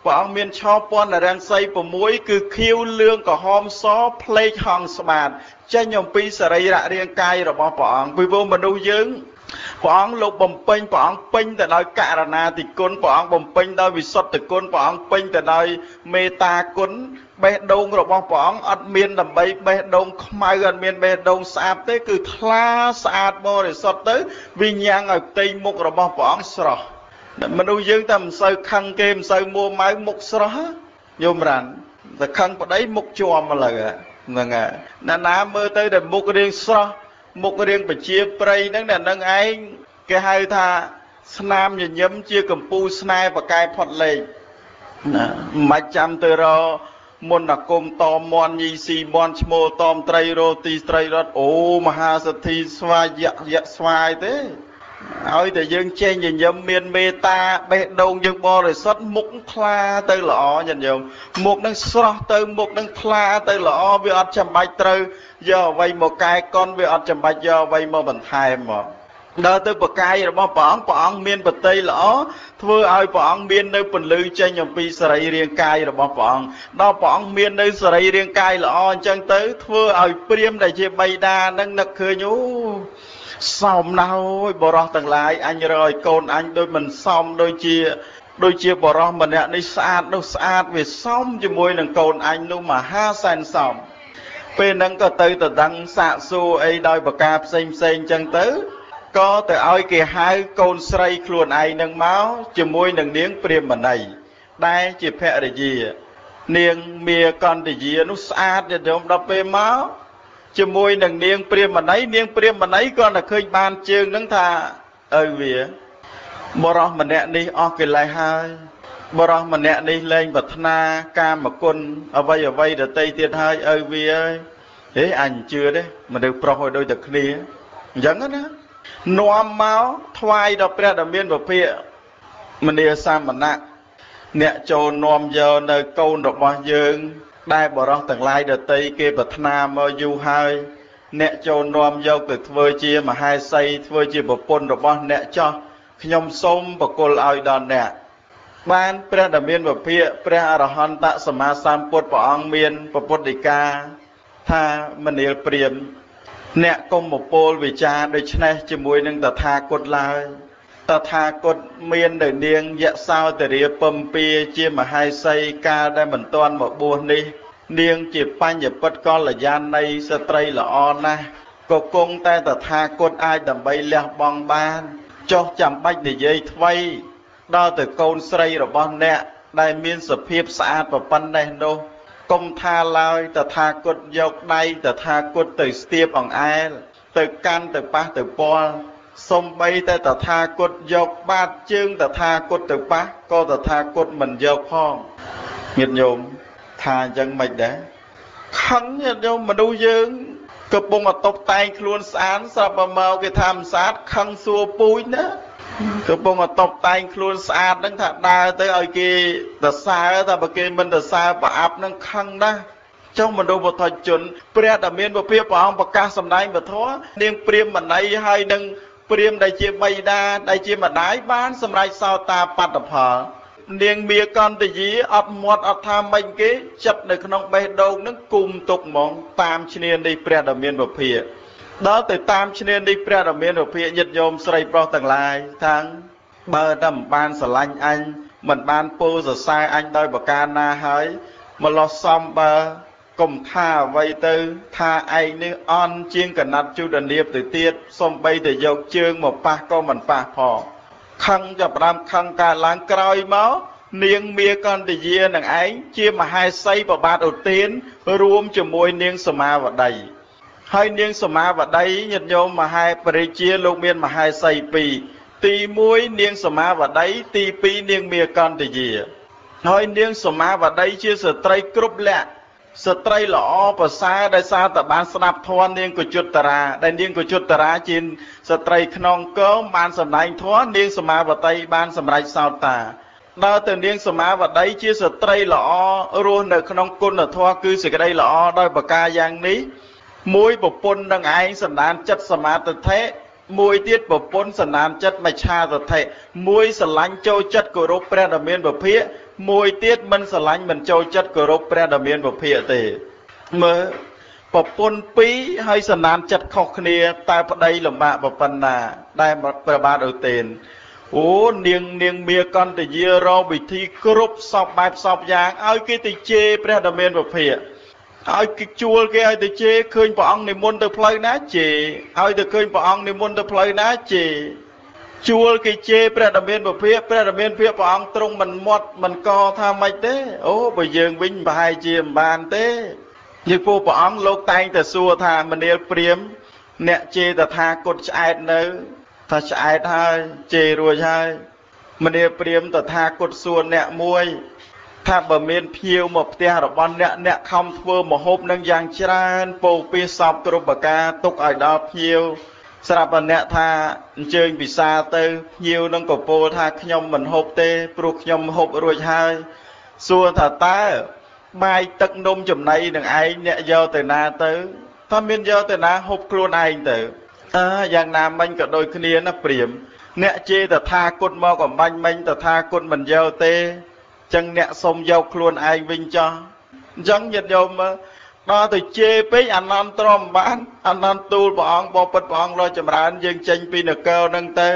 ព្រះអង្គមានឆោពន្ធរាំងសី6គឺខៀវលឿងក្រហមសផ្លេកហង្សស្បាតចេញអំពីសរីរៈរាងកាយរបស់ព្រះអង្គពីព្រោះមនុស្សយើងព្រះអង្គលោកបំពេញព្រះអង្គពេញទៅដោយករណាតិគុណព្រះអង្គបំពេញដោយវិសុទ្ធគុណព្រះអង្គពេញទៅដោយមេត្តាគុណបេះដូងរបស់ព្រះអង្គអត់មានដើម្បីបេះដូងខ្មៅអត់មានបេះដូងស្អាតទេគឺថ្លាស្អាតបរិសុទ្ធទៅវិញ្ញាណឲ្យផ្ទៃមុខរបស់ព្រះអង្គស្រស់មនុស្សយើងតែមិនសូវខឹងគេមិនសូវមួម៉ៅមុខស្រស់យមរានតែខឹងប្តីមុខជាប់មកលើហ្នឹងហើយណាណាមើលទៅតែមុខរៀងស្រស់មុខរៀងបជាព្រៃហ្នឹងតែនឹងឯងគេហៅថាស្នាមញញឹមជាកម្ពូលស្នេហ៍ប្រកែផុតលេខណាមិនចាំទៅរមុនអាគមតមន់ញីស៊ីមន់ឈ្មោះតមត្រីរោទីត្រីរត់អូមហាសទ្ធិស្វាយៈស្វាយទេឲ្យតែយើងចេញញញឹមមានមេត្តាបេះដូងយើងបរិសុទ្ធមុខថ្លាទៅល្អញាតិញោមមុខនឹងស្រស់ទៅមុខនឹងថ្លាទៅល្អវាអត់ចាំបាច់ត្រូវយកអ្វីមកកែកុនវាអត់ចាំបាច់យកអ្វីមកបន្ថែមមកដល់ទៅបកាយរបស់ព្រះអង្គមានបតីល្អធ្វើឲ្យព្រះអង្គមាននៅពន្លឺចេញអំពីសរីរាង្គកាយរបស់ព្រះអង្គដល់ព្រះអង្គមាននៅសរីរាង្គកាយល្អអញ្ចឹងទៅធ្វើឲ្យព្រាហ្មណ៍ដែលជាបិតានឹងនឹកឃើញអូសោមណោយបរោះទាំងឡាយអញរកឲ្យកូនអញដូចមិនសមដូចជាបរោះម្នាក់នេះស្អាតនោះស្អាតវាសមជាមួយនឹងកូនអញនោះមហាសែនសមពេលហ្នឹងក៏ទៅដណ្ដឹងសាកសួរអីដោយប្រការផ្សេងអញ្ចឹងទៅក៏ទៅឲ្យគេហៅកូនស្រីខ្លួនឯងនឹងមកជាមួយនឹងនាងព្រាហ្មណីដែលជាភរិយានាងមាកន្តយានោះស្អាតយមដល់ពេលមកជាមួយនឹងនាងព្រាហ្មណីគាត់តែឃើញបានជើងនឹងថាឪវាបរោះម្នាក់នេះអស់កិលេសហើយបរោះម្នាក់នេះលែងប្រាថ្នាកាមគុណអ្វីដតីទៀតហើយឪវាអើយហេអញជឿទេមនុស្សប្រុសឲ្យដូចតែគ្នាអញ្ចឹងណានាំមកថ្វាយដល់ព្រះដ៏មានពភៈមនីសាមណៈអ្នកចូលនាំយកនៅកូនរបស់យើងដែលបរោះទាំងឡាយដតីគេប្រាថ្នាមកយូរហើយអ្នកចូលនាំយកទៅធ្វើជាមហេសីធ្វើជាប្រពន្ធរបស់អ្នកចោះខ្ញុំសូមបកុលឲ្យដល់អ្នកបានព្រះដ៏មានពភៈព្រះអរហន្តសម្មាសម្ពុទ្ធព្រះអង្គមានពុទ្ធដីកាថាមនាលព្រាហ្មណ៍អ្នកកុំមពលវិចារដូច្នេះជាមួយនឹងតថាគតឡើយតថាគតមាននៅនាងយសោទរាពំពាជាមហេសីកាលដែលមិនទាន់មកបួសនេះនាងជាបញ្ញពុតកល្យាណីស្ត្រីល្អណាស់ក៏គង់តែតថាគតអាចដើម្បីលះបង់បានចុះចាំបាច់និយាយថ្មីដល់ទៅកូនស្រីរបស់អ្នកដែលមានសភាពស្អាតប៉ុណ្ណេះនោះកុំថាឡើយតថាគតយកដៃតថាគតទៅស្ទាបអង្អែលទៅកាន់ទៅប៉ះទៅពាល់សំបីតែតថាគតយកបាតជើងតថាគតទៅប៉ះក៏តថាគតមិនយកផងញាតិញោមថាអញ្ចឹងមិនដែរខឹងញាតិញោមមនុស្សយើងកំពុងតែតុបតែងខ្លួនស្អាតស្រាប់តែមកគេថាមិនស្អាតខឹងសួរពូជណាកំពុងតែតុបតែងខ្លួនស្អាតហ្នឹងថាដើរទៅឲ្យគេសរសើរតែបើគេមិនសរសើរប្រអាប់ហ្នឹងខឹងណាស់ចុះមនុស្សវត្ថុជនព្រះដែលមានពភៈព្រះអង្គប្រកាសសម្ដែងពធនាងព្រាហ្មណីហើយនឹងព្រាហ្មណ៍ដែលជាបិតាដែលជាម្ដាយបានសម្រេចសោតាបត្តផលនាងមាកន្តយាអត់មាត់អត់ថាម៉េចគេចិត្តនៅក្នុងបេះដូងនឹងគុំទុកហ្មងតាមឈ្នានេះព្រះដ៏មានពភៈដល់ទៅតាមឈ្នានេះព្រះដ៏មានពភៈញាតិញោមស្រីប្រុសទាំងឡាយថាងបើតែមិនបានស្រឡាញ់អញមិនបានពោលសរសើរអញដោយប្រការណាហើយម្លោះសំបើកុំថាអ្វីទៅថាឯងនេះអន់ជាងកណាត់ជូដនាបទៅទៀតសំបីតែយកជើងមកប៉ះក៏មិនប៉ះផងខឹងចាប់ផ្ដើមខឹងកើតឡើងក្រោយមកនាងមាកន្តយានឹងឯងជាមហេសីប្របាទឧទានរួមជាមួយនាងសមាវតីហើយនាងសមាវតីញាតិញោមមហេបរិជាលោកមានមហេសី2ទី1នាងសមាវតីទី2នាងមាកន្តយាហើយនាងសមាវតីជាស្ត្រីគ្រប់លក្ខស្ត្រីល្អប្រសើរដែលសារតែបានស្ដាប់ធម៌នាងកុជុត្តរាដែលនាងកុជុត្តរាជាស្ត្រីក្នុងគោមបានសម្ដែងធម៌នាងសមាវតីបានសម្រេចសោតាដល់ទៅនាងសមាវតីជាស្ត្រីល្អរស់នៅក្នុងគុណធម៌គឺសេចក្តីល្អដោយប្រការយ៉ាងនេះមួយប្រពន្ធនឹងឯងសន្តានចិត្តសមាទិដ្ឋិមួយទៀតប្រពន្ធសន្តានចិត្តមច្ឆាទិដ្ឋិមួយស្រឡាញ់ចូលចិត្តគោរពព្រះដ៏មានពភៈ មួយទៀតមិនស្រឡាញ់មិនចូលចិត្តគោរពព្រះដ៏មានពភាកទេមើលប្រពន្ធពីរហើយសន្តានចិត្តខុសគ្នាតែប្តីលំបាកប៉ុណ្ណាដែលព្រះបាទឧទែនអូនាងមាកន្តយារកវិធីគ្រប់សពបែបសពយ៉ាងឲ្យគេទៅជេរព្រះដ៏មានពភាកឲ្យគេជួលគេឲ្យទៅជេរឃើញព្រះអង្គនិមន្តទៅផ្លូវណាជេរឲ្យទៅឃើញព្រះអង្គនិមន្តទៅផ្លូវណាជេរជួលគេជេរព្រះដ៏មានពភាកព្រះដ៏មានពភាកព្រះអង្គទ្រង់មិនមាត់មិនកថាម៉េចទេអូបើយើងវិញប្រហែលជាមិនបានទេយេពូព្រះអង្គលោកតែងតែសួរថាមនាលព្រាហ្មណ៍អ្នកជេរតថាគតឆ្អែតនៅថាឆ្អែតហើយជេររួចហើយមនាលព្រាហ្មណ៍តថាគតសួរអ្នកមួយថាបើមានភ្ញៀវមកផ្ទះរបស់អ្នកខំធ្វើម្ហូបនឹងយ៉ាងច្រើនពោពីសពគ្រប់ប្រការទុកឲ្យដល់ភ្ញៀវស្រាប់តែអ្នកថាអញ្ជើញពិសាទៅភ្ញៀវនឹងក៏ពោលថាខ្ញុំមិនហូបទេព្រោះខ្ញុំហូបរួចហើយសួរថាតើបាយទឹកនំចំណីនឹងឯងអ្នកយកទៅណាទៅថាមានយកទៅណាហូបខ្លួនឯងទៅយ៉ាងណាមិញក៏ដូចគ្នាណាព្រាហ្មណ៍អ្នកជេរតថាគតមកអំបញ្ញមិញតថាគតមិនយកទេចឹងអ្នកសុំយកខ្លួនឯងវិញចោះអញ្ចឹងញាតិញោមដល់ទៅជេរពេកអានន្តត្រមបានអានន្តទូលព្រះអង្គបបិទ្ធព្រះអង្គរចម្រើនយើងចេញពីនគរនឹងទៅ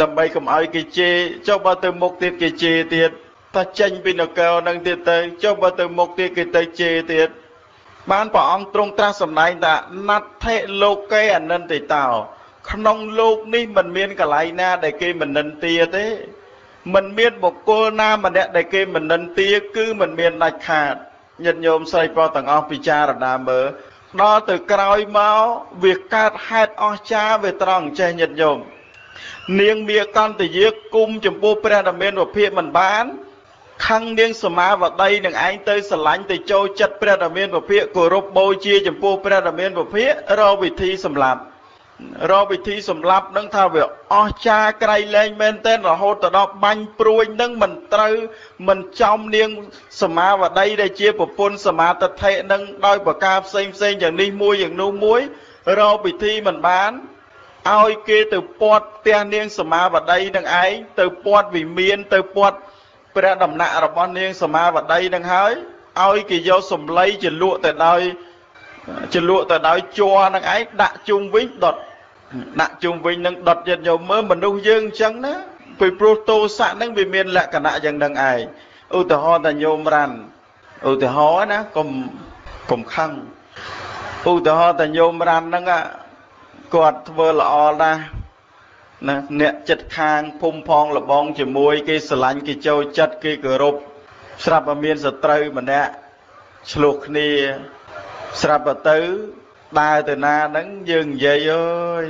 ដើម្បីកុំឲ្យគេជេរចុះបើទៅមុខទៀតគេជេរទៀតថាចេញពីនគរនឹងទៀតទៅចុះបើទៅមុខទៀតគេទៅជេរទៀតបានព្រះអង្គទ្រង់ត្រាស់សម្ដែងថាណដ្ឋិលោកេអនិន្តិតោក្នុងលោកនេះមិនមានកន្លែងណាដែលគេមិននិន្ទាទេមិនមានបុគ្គលណាម្នាក់ដែលគេមិននិន្ទាគឺមិនមានដាច់ខាតញាតិញោមស្រីប្រុសទាំងអស់ពិចារណាមើលដល់ទៅក្រោយមកវាកើតហេតុអស្ចារ្យវាត្រង់ចេះញាតិញោមនាងមាកន្តយាគុំចំពោះព្រះដ៏មានពភាកមិនបានខឹងនាងសមាវតីនឹងឯងទៅស្រឡាញ់ទៅចូលចិត្តព្រះដ៏មានពភាកគោរពបូជាចំពោះព្រះដ៏មានពភាករកវិធីសម្លាប់នឹងថាវាអស្ចារ្យក្រៃលែងមែនទែនរហូតទៅដល់បាញ់ព្រួយនឹងមិនត្រូវមិនចំនាងសមាវតីដែលជាប្រពន្ធសមាទិដ្ឋិនឹងដោយប្រការផ្សេងយ៉ាងនេះមួយយ៉ាងនោះមួយរកវិធីមិនបានឲ្យគេទៅពាត់ផ្ទះនាងសមាវតីនឹងឯងទៅពាត់វិមានទៅពាត់ព្រះដំណាក់របស់នាងសមាវតីនឹងហើយឲ្យគេយកសំឡីចលក់ទៅដោយជ័រនឹងឯងដាក់ជុំវិញដុតនឹងដុតយត់យកមើលមនុស្សយើងអញ្ចឹងណាពីព្រោះទោសៈហ្នឹងវាមានលក្ខណៈយ៉ាងហ្នឹងឯងឧទាហរណ៍ថាញោមរ៉ាន់ឧទាហរណ៍ណាកុំខឹងឧទាហរណ៍ថាញោមរ៉ាន់ហ្នឹងគាត់ធ្វើល្អណាស់ណាអ្នកចិត្តខាងភូមិផងលបងជាមួយគេស្រឡាញ់គេចូលចិត្តគេគោរពស្រាប់តែមានសត្រូវម្នាក់ឆ្លោះគ្នាស្រាប់ទៅដើរទៅណាហ្នឹងយើងនិយាយអើយ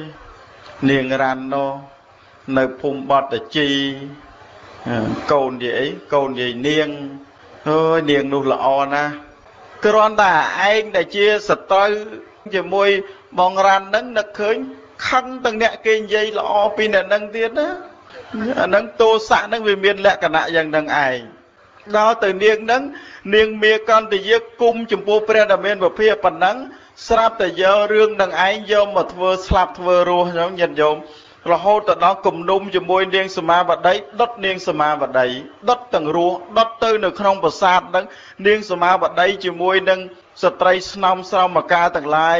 នាងរ៉ាន់នោះនៅភូមិបតជីកូននិយាយអីកូននិយាយនាងអើយនាងនោះល្អណាស់គ្រាន់តែឯងដែលជាសត្រូវជាមួយបងរ៉ាន់ហ្នឹងនឹកឃើញខឹងទាំងអ្នកគេនិយាយល្អពីអ្នកហ្នឹងទៀតណាអាហ្នឹងទោសៈហ្នឹងវាមានលក្ខណៈយ៉ាងហ្នឹងឯងដល់ទៅនាងហ្នឹងនាងមាកន្តយាគុំចំពោះព្រះដ៏មានពភាកប៉ុណ្ណឹងស្រាប់តែយករឿងនឹងឯងយកមកធ្វើស្លាប់ធ្វើរស់ហ្នឹងញាតិញោមរហូតទៅដល់គំនុំជាមួយនាងសមាវតីដុតនាងសមាវតីដុតទាំងរស់ដុតទៅនៅក្នុងប្រាសាទហ្នឹងនាងសមាវតីជាមួយនឹងស្ត្រីស្នំស្រោមមកការទាំងឡាយ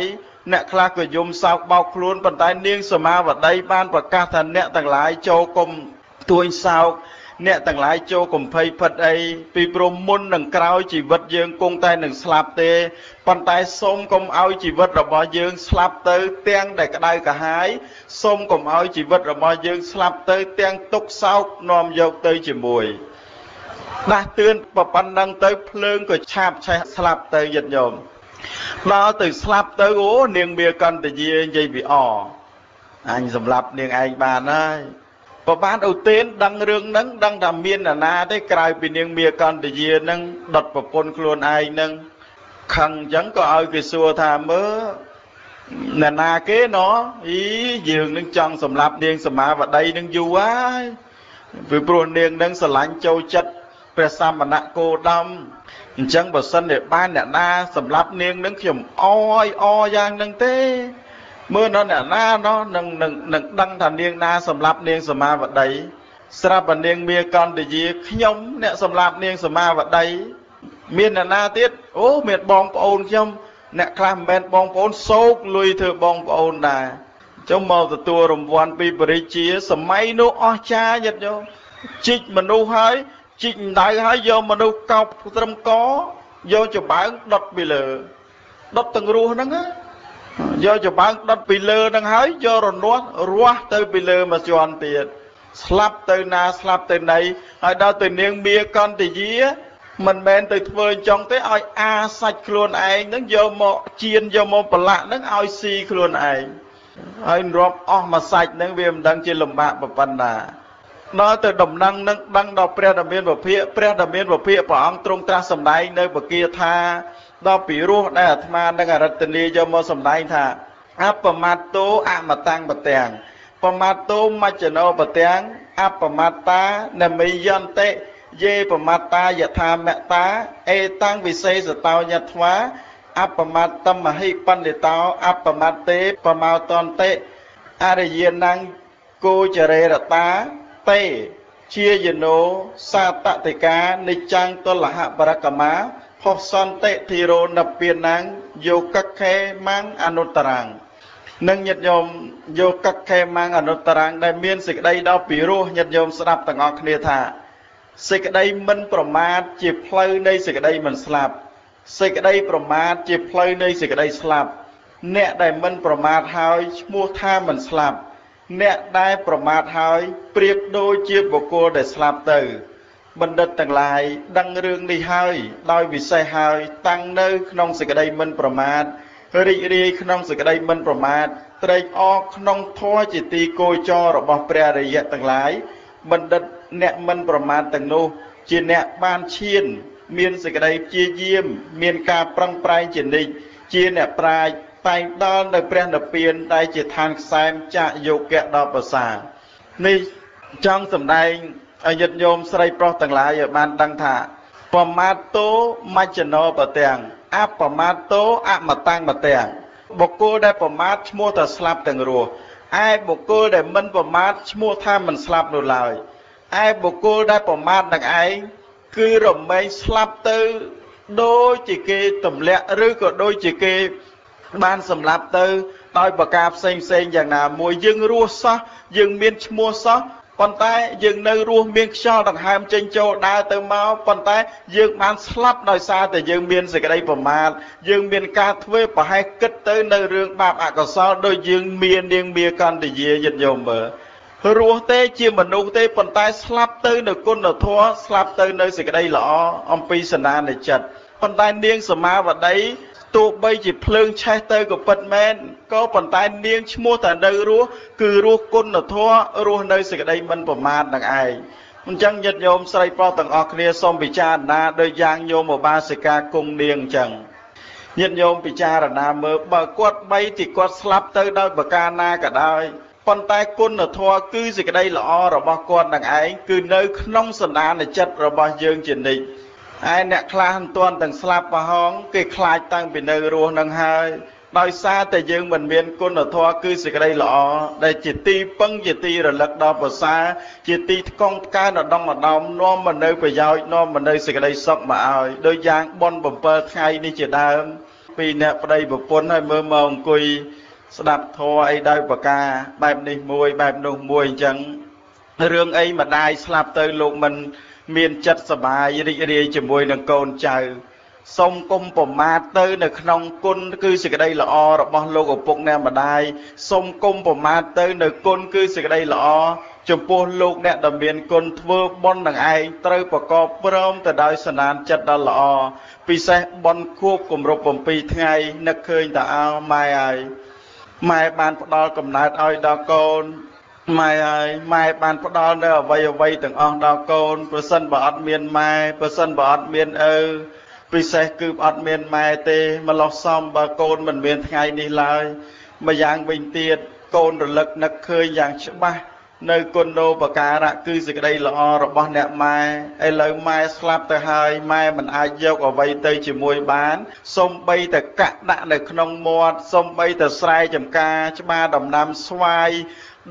អ្នកខ្លះក៏យំសោកបោកខ្លួនប៉ុន្តែនាងសមាវតីបានប្រកាសថាអ្នកទាំងឡាយចូលកុំទួញសោកអ្នកទាំងឡាយចូលកំភៃផិតអីពីព្រមមុននឹងក្រោយជីវិតយើងគង់តែនឹងស្លាប់ទេប៉ុន្តែសូមកុំឲ្យជីវិតរបស់យើងស្លាប់ទៅទាំងដែលក្តៅក្រហាយសូមកុំឲ្យជីវិតរបស់យើងស្លាប់ទៅទាំងទុក្ខសោកនាំយកទៅជាមួយដាស់តឿនប៉ុណ្ណឹងទៅភ្លើងក៏ឆាបឆេះស្លាប់ទៅយិតញោមដល់ទៅស្លាប់ទៅអូនាងមាកន្តយានិយាយពីអញសម្លាប់នាងឯងបានហើយប្របានឧទែនដឹងរឿងហ្នឹងដឹងថាមានអ្នកណាទេក្រៅពីនាងមាកន្តយាហ្នឹងដុតប្រពន្ធខ្លួនឯងហ្នឹងខឹងអញ្ចឹងក៏ឲ្យគេសួរថាមើលអ្នកណាគេណោះយើងនឹងចង់សម្លាប់នាងសមាវតីនឹងយូរហើយពីព្រោះនាងនឹងស្រឡាញ់ចូលចិត្តព្រះសម្មាគោតមអញ្ចឹងបើសិនជាបានអ្នកណាសម្លាប់នាងនឹងខ្ញុំអយ៉ាងហ្នឹងទេមើលនៅអ្នកណាណោះនឹងដឹងថានាងណាសម្លាប់នាងសមាវតី ស្រាប់តែនាងមាកន្តយាខ្ញុំអ្នកសម្លាប់នាងសមាវតីមានអ្នកណាទៀតអូមានបងប្អូនខ្ញុំអ្នកខ្លះមិនមែនបងប្អូនសោកលុយធ្វើបងប្អូនដែរចុះមកទទួលរង្វាន់ពីបរិជាសម័យនោះអស្ចារ្យញាតិញោមជីកមនុស្សហើយជីកដៅហើយយកមនុស្សកោបត្រឹមកយកច្បើងដុតពីលើដុតទាំងរស់ហ្នឹងយកច្បើងដុតពីលើហ្នឹងហើយយករនាស់រស់ទៅពីលើមួយជាន់ទៀតស្លាប់ទៅណាស្លាប់ទៅណីហើយដល់ទៅនាងមាកន្តយាមិនមែនទៅធ្វើអញ្ចឹងទេឲ្យអាសាច់ខ្លួនឯងហ្នឹងយកមកជៀនយកមកប្រឡាក់ហ្នឹងឲ្យស៊ីខ្លួនឯងហើយរាប់អស់មួយសាច់ហ្នឹងវាមិនដឹងជាលំបាកប៉ុណ្ណាដល់ទៅដំណឹងនឹងដឹងដល់ព្រះដ៏មានពភាកព្រះអង្គទ្រង់ត្រាស់សម្ដែងនៅបកាថាដល់ពីរោះដែលអាត្មានឹងអរិទ្ធនីយកមកសម្ដែងថាអបមត្តោអមតាំងបទាំងបមត្តោមជ្ជណោបទាំងអបមត្តានមិយន្តិយេបមត្តាយថាមត្តាអេតាំងវិសេសតោញត្វាអបមត្តមហិបណ្ឌិតោអបមត្តេបមោតន្តិអរិយាណੰគោចរេរតាតេជាយនោ សាតតិកានិច្ចាំងទលហបរកមាផុសន្តិធិរោណពាណាំងយោកខេម៉ាំងអនុត្តរាំងនឹងញាតិញោមយោកខេម៉ាំងអនុត្តរាំងដែលមានសេចក្តីដល់ពីរោះញាតិញោមស្ដាប់ទាំងអស់គ្នាថាសេចក្តីមិនប្រមាទជាផ្លូវនៃសេចក្តីមិនស្លាប់សេចក្តីប្រមាទជាផ្លូវនៃសេចក្តីស្លាប់អ្នកដែលមិនប្រមាទហើយឈ្មោះថាមិនស្លាប់អ្នកដែលប្រមាទហើយប្រៀបដូចជាបុគ្គលដែលស្លាប់ទៅបណ្ឌិតទាំងឡាយដឹងរឿងនេះហើយដោយវិសេសហើយតាំងនៅក្នុងសេចក្តីមិនប្រមាទរីករាយក្នុងសេចក្តីមិនប្រមាទត្រេកអរក្នុងធម៌ជាទីគោចររបស់ព្រះរិយៈទាំងឡាយបណ្ឌិតអ្នកមិនប្រមាទទាំងនោះជាអ្នកបានឈានមានសេចក្តីព្យាយាមមានការប្រឹងប្រែងជានិច្ចជាអ្នកប្រាជ្ញតែងដល់នៅព្រះនិព្វានដែលជាឋានខ្សែមចាក់យោគៈដល់ប្រសានេះចង់សម្ដែងឲ្យញាតិញោមស្រីប្រុសទាំងឡាយឲ្យបានដឹងថាបមាតោមជ្ជណោបទាំងអបមាតោអមតាំងបទាំងបុគ្គលដែលប្រមាទឈ្មោះថាស្លាប់ទាំងរស់ឯបុគ្គលដែលមិនប្រមាទឈ្មោះថាមិនស្លាប់នោះឡើយឯបុគ្គលដែលប្រមាទនឹងឯងគឺរមែងស្លាប់ទៅដូចជាគេទម្លាក់ឬក៏ដូចជាគេបានសម្លាប់ទៅដោយប្រការផ្សេងយ៉ាងណាមួយយើងរស់សោះយើងមានឈ្មោះសោះប៉ុន្តែយើងនៅរស់មានខ្យល់ដង្ហើមចេញចូលដើរទៅមកប៉ុន្តែយើងបានស្លាប់ដោយសារតែយើងមានសេចក្តីប្រមាទយើងមានការធ្វើប្រហែសគិតទៅនៅរឿងបាបអកុសលដោយយើងមាននាងមាកន្តយាយិតយមមើលរស់ទេជាមនុស្សទេប៉ុន្តែស្លាប់ទៅនៅគុណធម៌ស្លាប់ទៅនៅសេចក្តីល្អអំពីសន្តានចិត្តប៉ុន្តែនាងសមាវតីទោះបីជាភ្លើងឆេះទៅក៏ពិតមែនក៏ប៉ុន្តែនាងឈ្មោះតែនៅរស់គឺរស់គុណធម៌រស់នៅសេចក្តីមិនប្រមាទនឹងឯងអញ្ចឹងញាតិញោមស្រីប្រុសទាំងអស់គ្នាសូមពិចារណាដោយយ៉ាងញោមឧបាសិកាគង់នាងអញ្ចឹងញាតិញោមពិចារណាមើលបើគាត់បីទីគាត់ស្លាប់ទៅដោយប្រការណាក៏ដោយប៉ុន្តែគុណធម៌គឺសេចក្តីល្អរបស់គាត់នឹងឯងគឺនៅក្នុងសន្តានចិត្តរបស់យើងជានិច្ចឯអ្នកខ្លះមិនទាន់ទាំងស្លាប់ប្រហងគេខ្លាចតាំងពីនៅរស់នឹងហើយដោយសារតែយើងមិនមានគុណធម៌គឺសេចក្តីល្អដែលជាទីពឹងជាទីរលឹកដល់ប្រសើរជាទីថ្កង់ផ្កើដងម្ដងនាំមកនៅប្រយោជន៍នាំមកនៅសេចក្តីសុខមកឲ្យដោយយ៉ាងបុណ្យ7ថ្ងៃនេះជាដើមពីអ្នកប្តីប្រពន្ធឲ្យមើលមកអង្គុយស្ដាប់ធម៌អីដោយប្រការបែបនេះមួយបែបនោះមួយអញ្ចឹងរឿងអីម្ដាយស្លាប់ទៅលោកមិនមានចិត្តសប្បាយរីករាយជាមួយនឹងកូនចៅសូមគុំប្រមាទទៅនៅក្នុងគុណគឺសេចក្តីល្អរបស់លោកឪពុកអ្នកម្ដាយសូមគុំប្រមាទទៅនៅគុណគឺសេចក្តីល្អចំពោះលោកអ្នកដែលមានគុណធ្វើបុណ្យនឹងឯងត្រូវប្រកបព្រមទៅដោយសន្តានចិត្តដ៏ល្អពិសេសបុណ្យខួបគម្រប់7ថ្ងៃនឹកឃើញតើអោម៉ែហើយម៉ែបានផ្ដល់កំណើតឲ្យដល់កូនម៉ែហើយម៉ែបានផ្ដល់នៅអ្វីទាំងអស់ដល់កូនប្រសិនបើអត់មានម៉ែប្រសិនបើអត់មានឪពិសេសគឺអត់មានម៉ែទេម្លោះសំបើកូនមិនមានថ្ងៃនេះឡើយម្យ៉ាងវិញទៀតកូនរលឹកនឹកឃើញយ៉ាងច្បាស់ នៅគុណោបការៈគឺសេចក្តីល្អរបស់អ្នកម៉ែឥឡូវម៉ែស្លាប់ទៅហើយម៉ែមិនអាចយកអ្វីទៅជាមួយបានសូម្បីតែកាក់ដាក់នៅក្នុងមាត់សូម្បីតែស្រែចម្ការច្បារដំណាំស្វាយ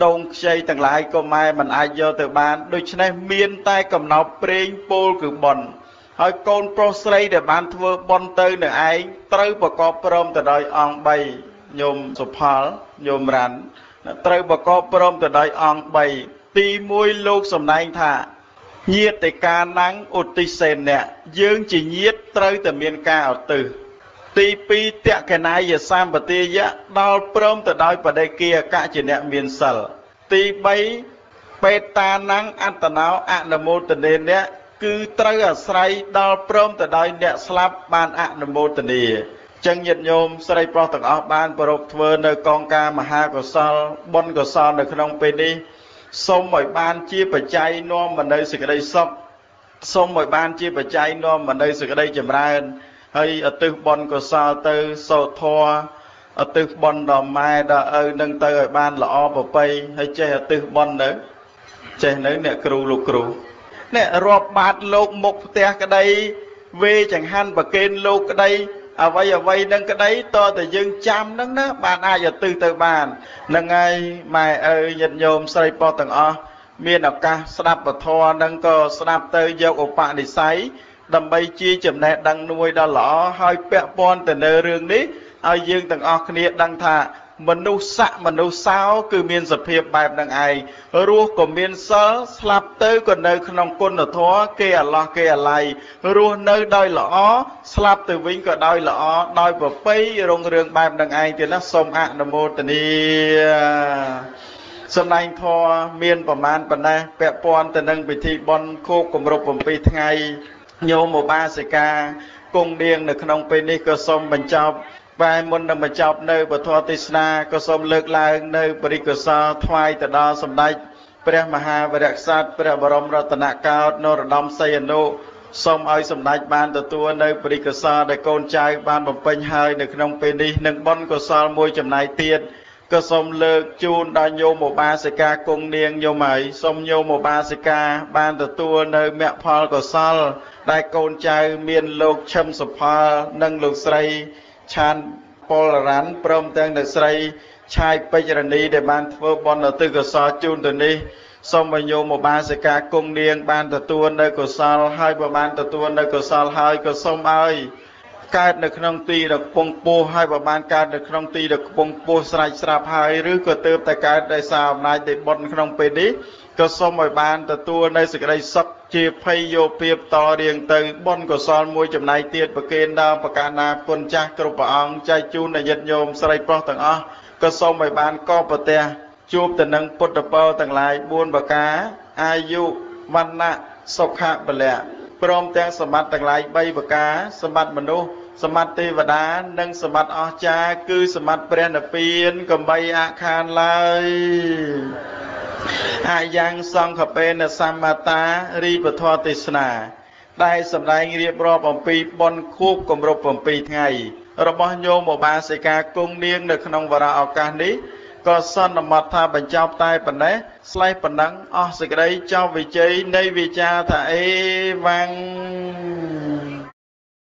ដូងខ្ចីទាំងឡាយក៏ម៉ែមិនអាចយកទៅបានដូច្នេះមានតែកំណប់ព្រេងពោលគឺបុណ្យហើយកូនប្រុសស្រីដែលបានធ្វើបុណ្យទៅនឹងឯងត្រូវប្រកបព្រមទៅដោយអង្គ3ញោមសុផលញោមរ៉ាន់ត្រូវប្រកបព្រមទៅដោយអង្គ3ទី1លោកសម្ដែងថាញាតិកាណាំងឧទ្ទិសេនៈយើងជាញាតិត្រូវតែមានការឧទ្ទិសទី2តក្កណាយសម្បទាយៈដល់ព្រមទៅដោយបដិគាកៈជាអ្នកមានសិលទី3បេតាណាំងអត្តណោអនុមោទនេនៈគឺត្រូវអាស្រ័យដល់ព្រមទៅដោយអ្នកស្លាប់បានអនុមោទនាចឹងញាតិញោមស្រីប្រុសទាំងអស់បានប្រពធ្វើនៅកងការមហាកុសលបុណ្យកុសលនៅក្នុងពេលនេះសូមឲ្យបានជាបច្ច័យនាំមកនៅសេចក្តីសុខសូមឲ្យបានជាបច្ច័យនាំមកនៅសេចក្តីចម្រើនហើយឧទ្ទិសបុណ្យកុសលទៅសូត្រធម៌ឧទ្ទិសបុណ្យដល់ម៉ែដល់ឪនឹងទៅឲ្យបានល្អប្រពៃហើយចេះឧទ្ទិសបុណ្យទៅចេះនៅអ្នកគ្រូលោកគ្រូអ្នករាប់បាតលោកមុខផ្ទះក្តីវេចង្ហាន់ប្រគេនលោកក្តីអ្វីនឹងក្តីតតែយើងចាំហ្នឹងណាបានអាចឧទ្ទិសទៅបានហ្នឹងហើយម៉ែឪញាតិញោមស្រីប្រុសទាំងអស់មានឱកាសស្ដាប់ពធហ្នឹងក៏ស្ដាប់ទៅយកឧបនិស្ស័យដើម្បីជាចំណេះដឹងមួយដ៏ល្អហើយពាក់ព័ន្ធទៅនៅរឿងនេះឲ្យយើងទាំងអស់គ្នាដឹងថាមនុស្សស័កមនុស្សសោគឺមានសភាពបែបហ្នឹងឯងរស់ក៏មានសិលស្លាប់ទៅក៏នៅក្នុងគុណធម៌គេអាឡោះគេអាឡ័យរស់នៅដោយល្អស្លាប់ទៅវិញក៏ដោយល្អដោយប្រពៃរុងរឿងបែបហ្នឹងឯងទៀតណាសូមអនុមោទនាសម្ដែងធម៌មានប្រមាណប៉ុណ្ណេះពាក់ព័ន្ធទៅនឹងពិធីបុណ្យខួបគម្រប់7ថ្ងៃញោមឧបាសិកាគង់នាងនៅក្នុងពេលនេះក៏សូមបញ្ចប់បែមុននឹងបញ្ចប់នៅពធទេសនាក៏សូមលើកឡើងនៅបរិកុសលថ្វាយទៅដល់សម្ដេចព្រះមហាវីរក្សត្រព្រះបរមរតនកោដ្ឋនរោត្តមសីហនុសូមឲ្យសម្ដេចបានទទួលនៅបរិកុសលដែលកូនចៅបានបំពេញហើយនៅក្នុងពេលនេះនឹងបុណ្យកុសលមួយចំណែកទៀតក៏សូមលើកជូនដល់ញោមឧបាសិកាគង់នាងញោមហើយសូមញោមឧបាសិកាបានទទួលនៅមគ្គផលកុសលដែលកូនចៅមានលោកឈឹមសុផលនិងលោកស្រីឆានពលរ៉ាន់ព្រមទាំងអ្នកស្រីឆាយពេជ្ររនីដែលបានធ្វើបុណ្យឧទ្ទិសកុសលជូនទៅនេះសូមឲ្យញោមឧបាសិកាគង់នាងបានទទួលនៅកុសលហើយបើបានទទួលនៅកុសលហើយក៏សូមឲ្យកើតនៅក្នុងទីដ៏ខ្ពង់ខ្ពស់ហើយបើបានកើតនៅក្នុងទីដ៏ខ្ពង់ខ្ពស់ស្រេចស្រាប់ហើយឬក៏ទើបតែកើតដោយសារអំណាចនៃបុណ្យក្នុងពេលនេះក៏សូមឲ្យបានទទួលនៅសេចក្តីសុខជាភ័យយោពីបតរៀងទៅបុណ្យកុសលមួយចំណែកទៀតប្រគេនដល់បកាណាគុណចាស់គ្រប់ព្រះអង្គចែកជូនដល់ញាតិញោមស្រីប្រុសទាំងអស់ក៏សូមឲ្យបានកបប្រទះជួបទៅនឹងពុទ្ធពរទាំងឡាយ4ប្រការអាយុវណ្ណៈសុខៈពលៈព្រមទាំងសម្បត្តិទាំងឡាយ3ប្រការសម្បត្តិមនុស្សសម្បត្តិទេវតានិងសម្បត្តិអស្ចារ្យគឺសម្បត្តិព្រះនិព្វានកំបីអខានឡើយអាយ៉ាងសង្ឃបេនសម្បតារីពធទេសនាដែលសម្ដែងរៀបរាប់អំពីបុណ្យខួបគម្រប់7ថ្ងៃរបស់ញោមឧបាសិកាគង់នាងនៅក្នុងវរៈឱកាសនេះក៏សន្មតថាបញ្ចប់តែប៉ុណ្ណេះស្លេះប៉ុណ្ណឹងអស់សេចក្តីចប់វិជ័យនៃវិចារថាអេវ៉ាំង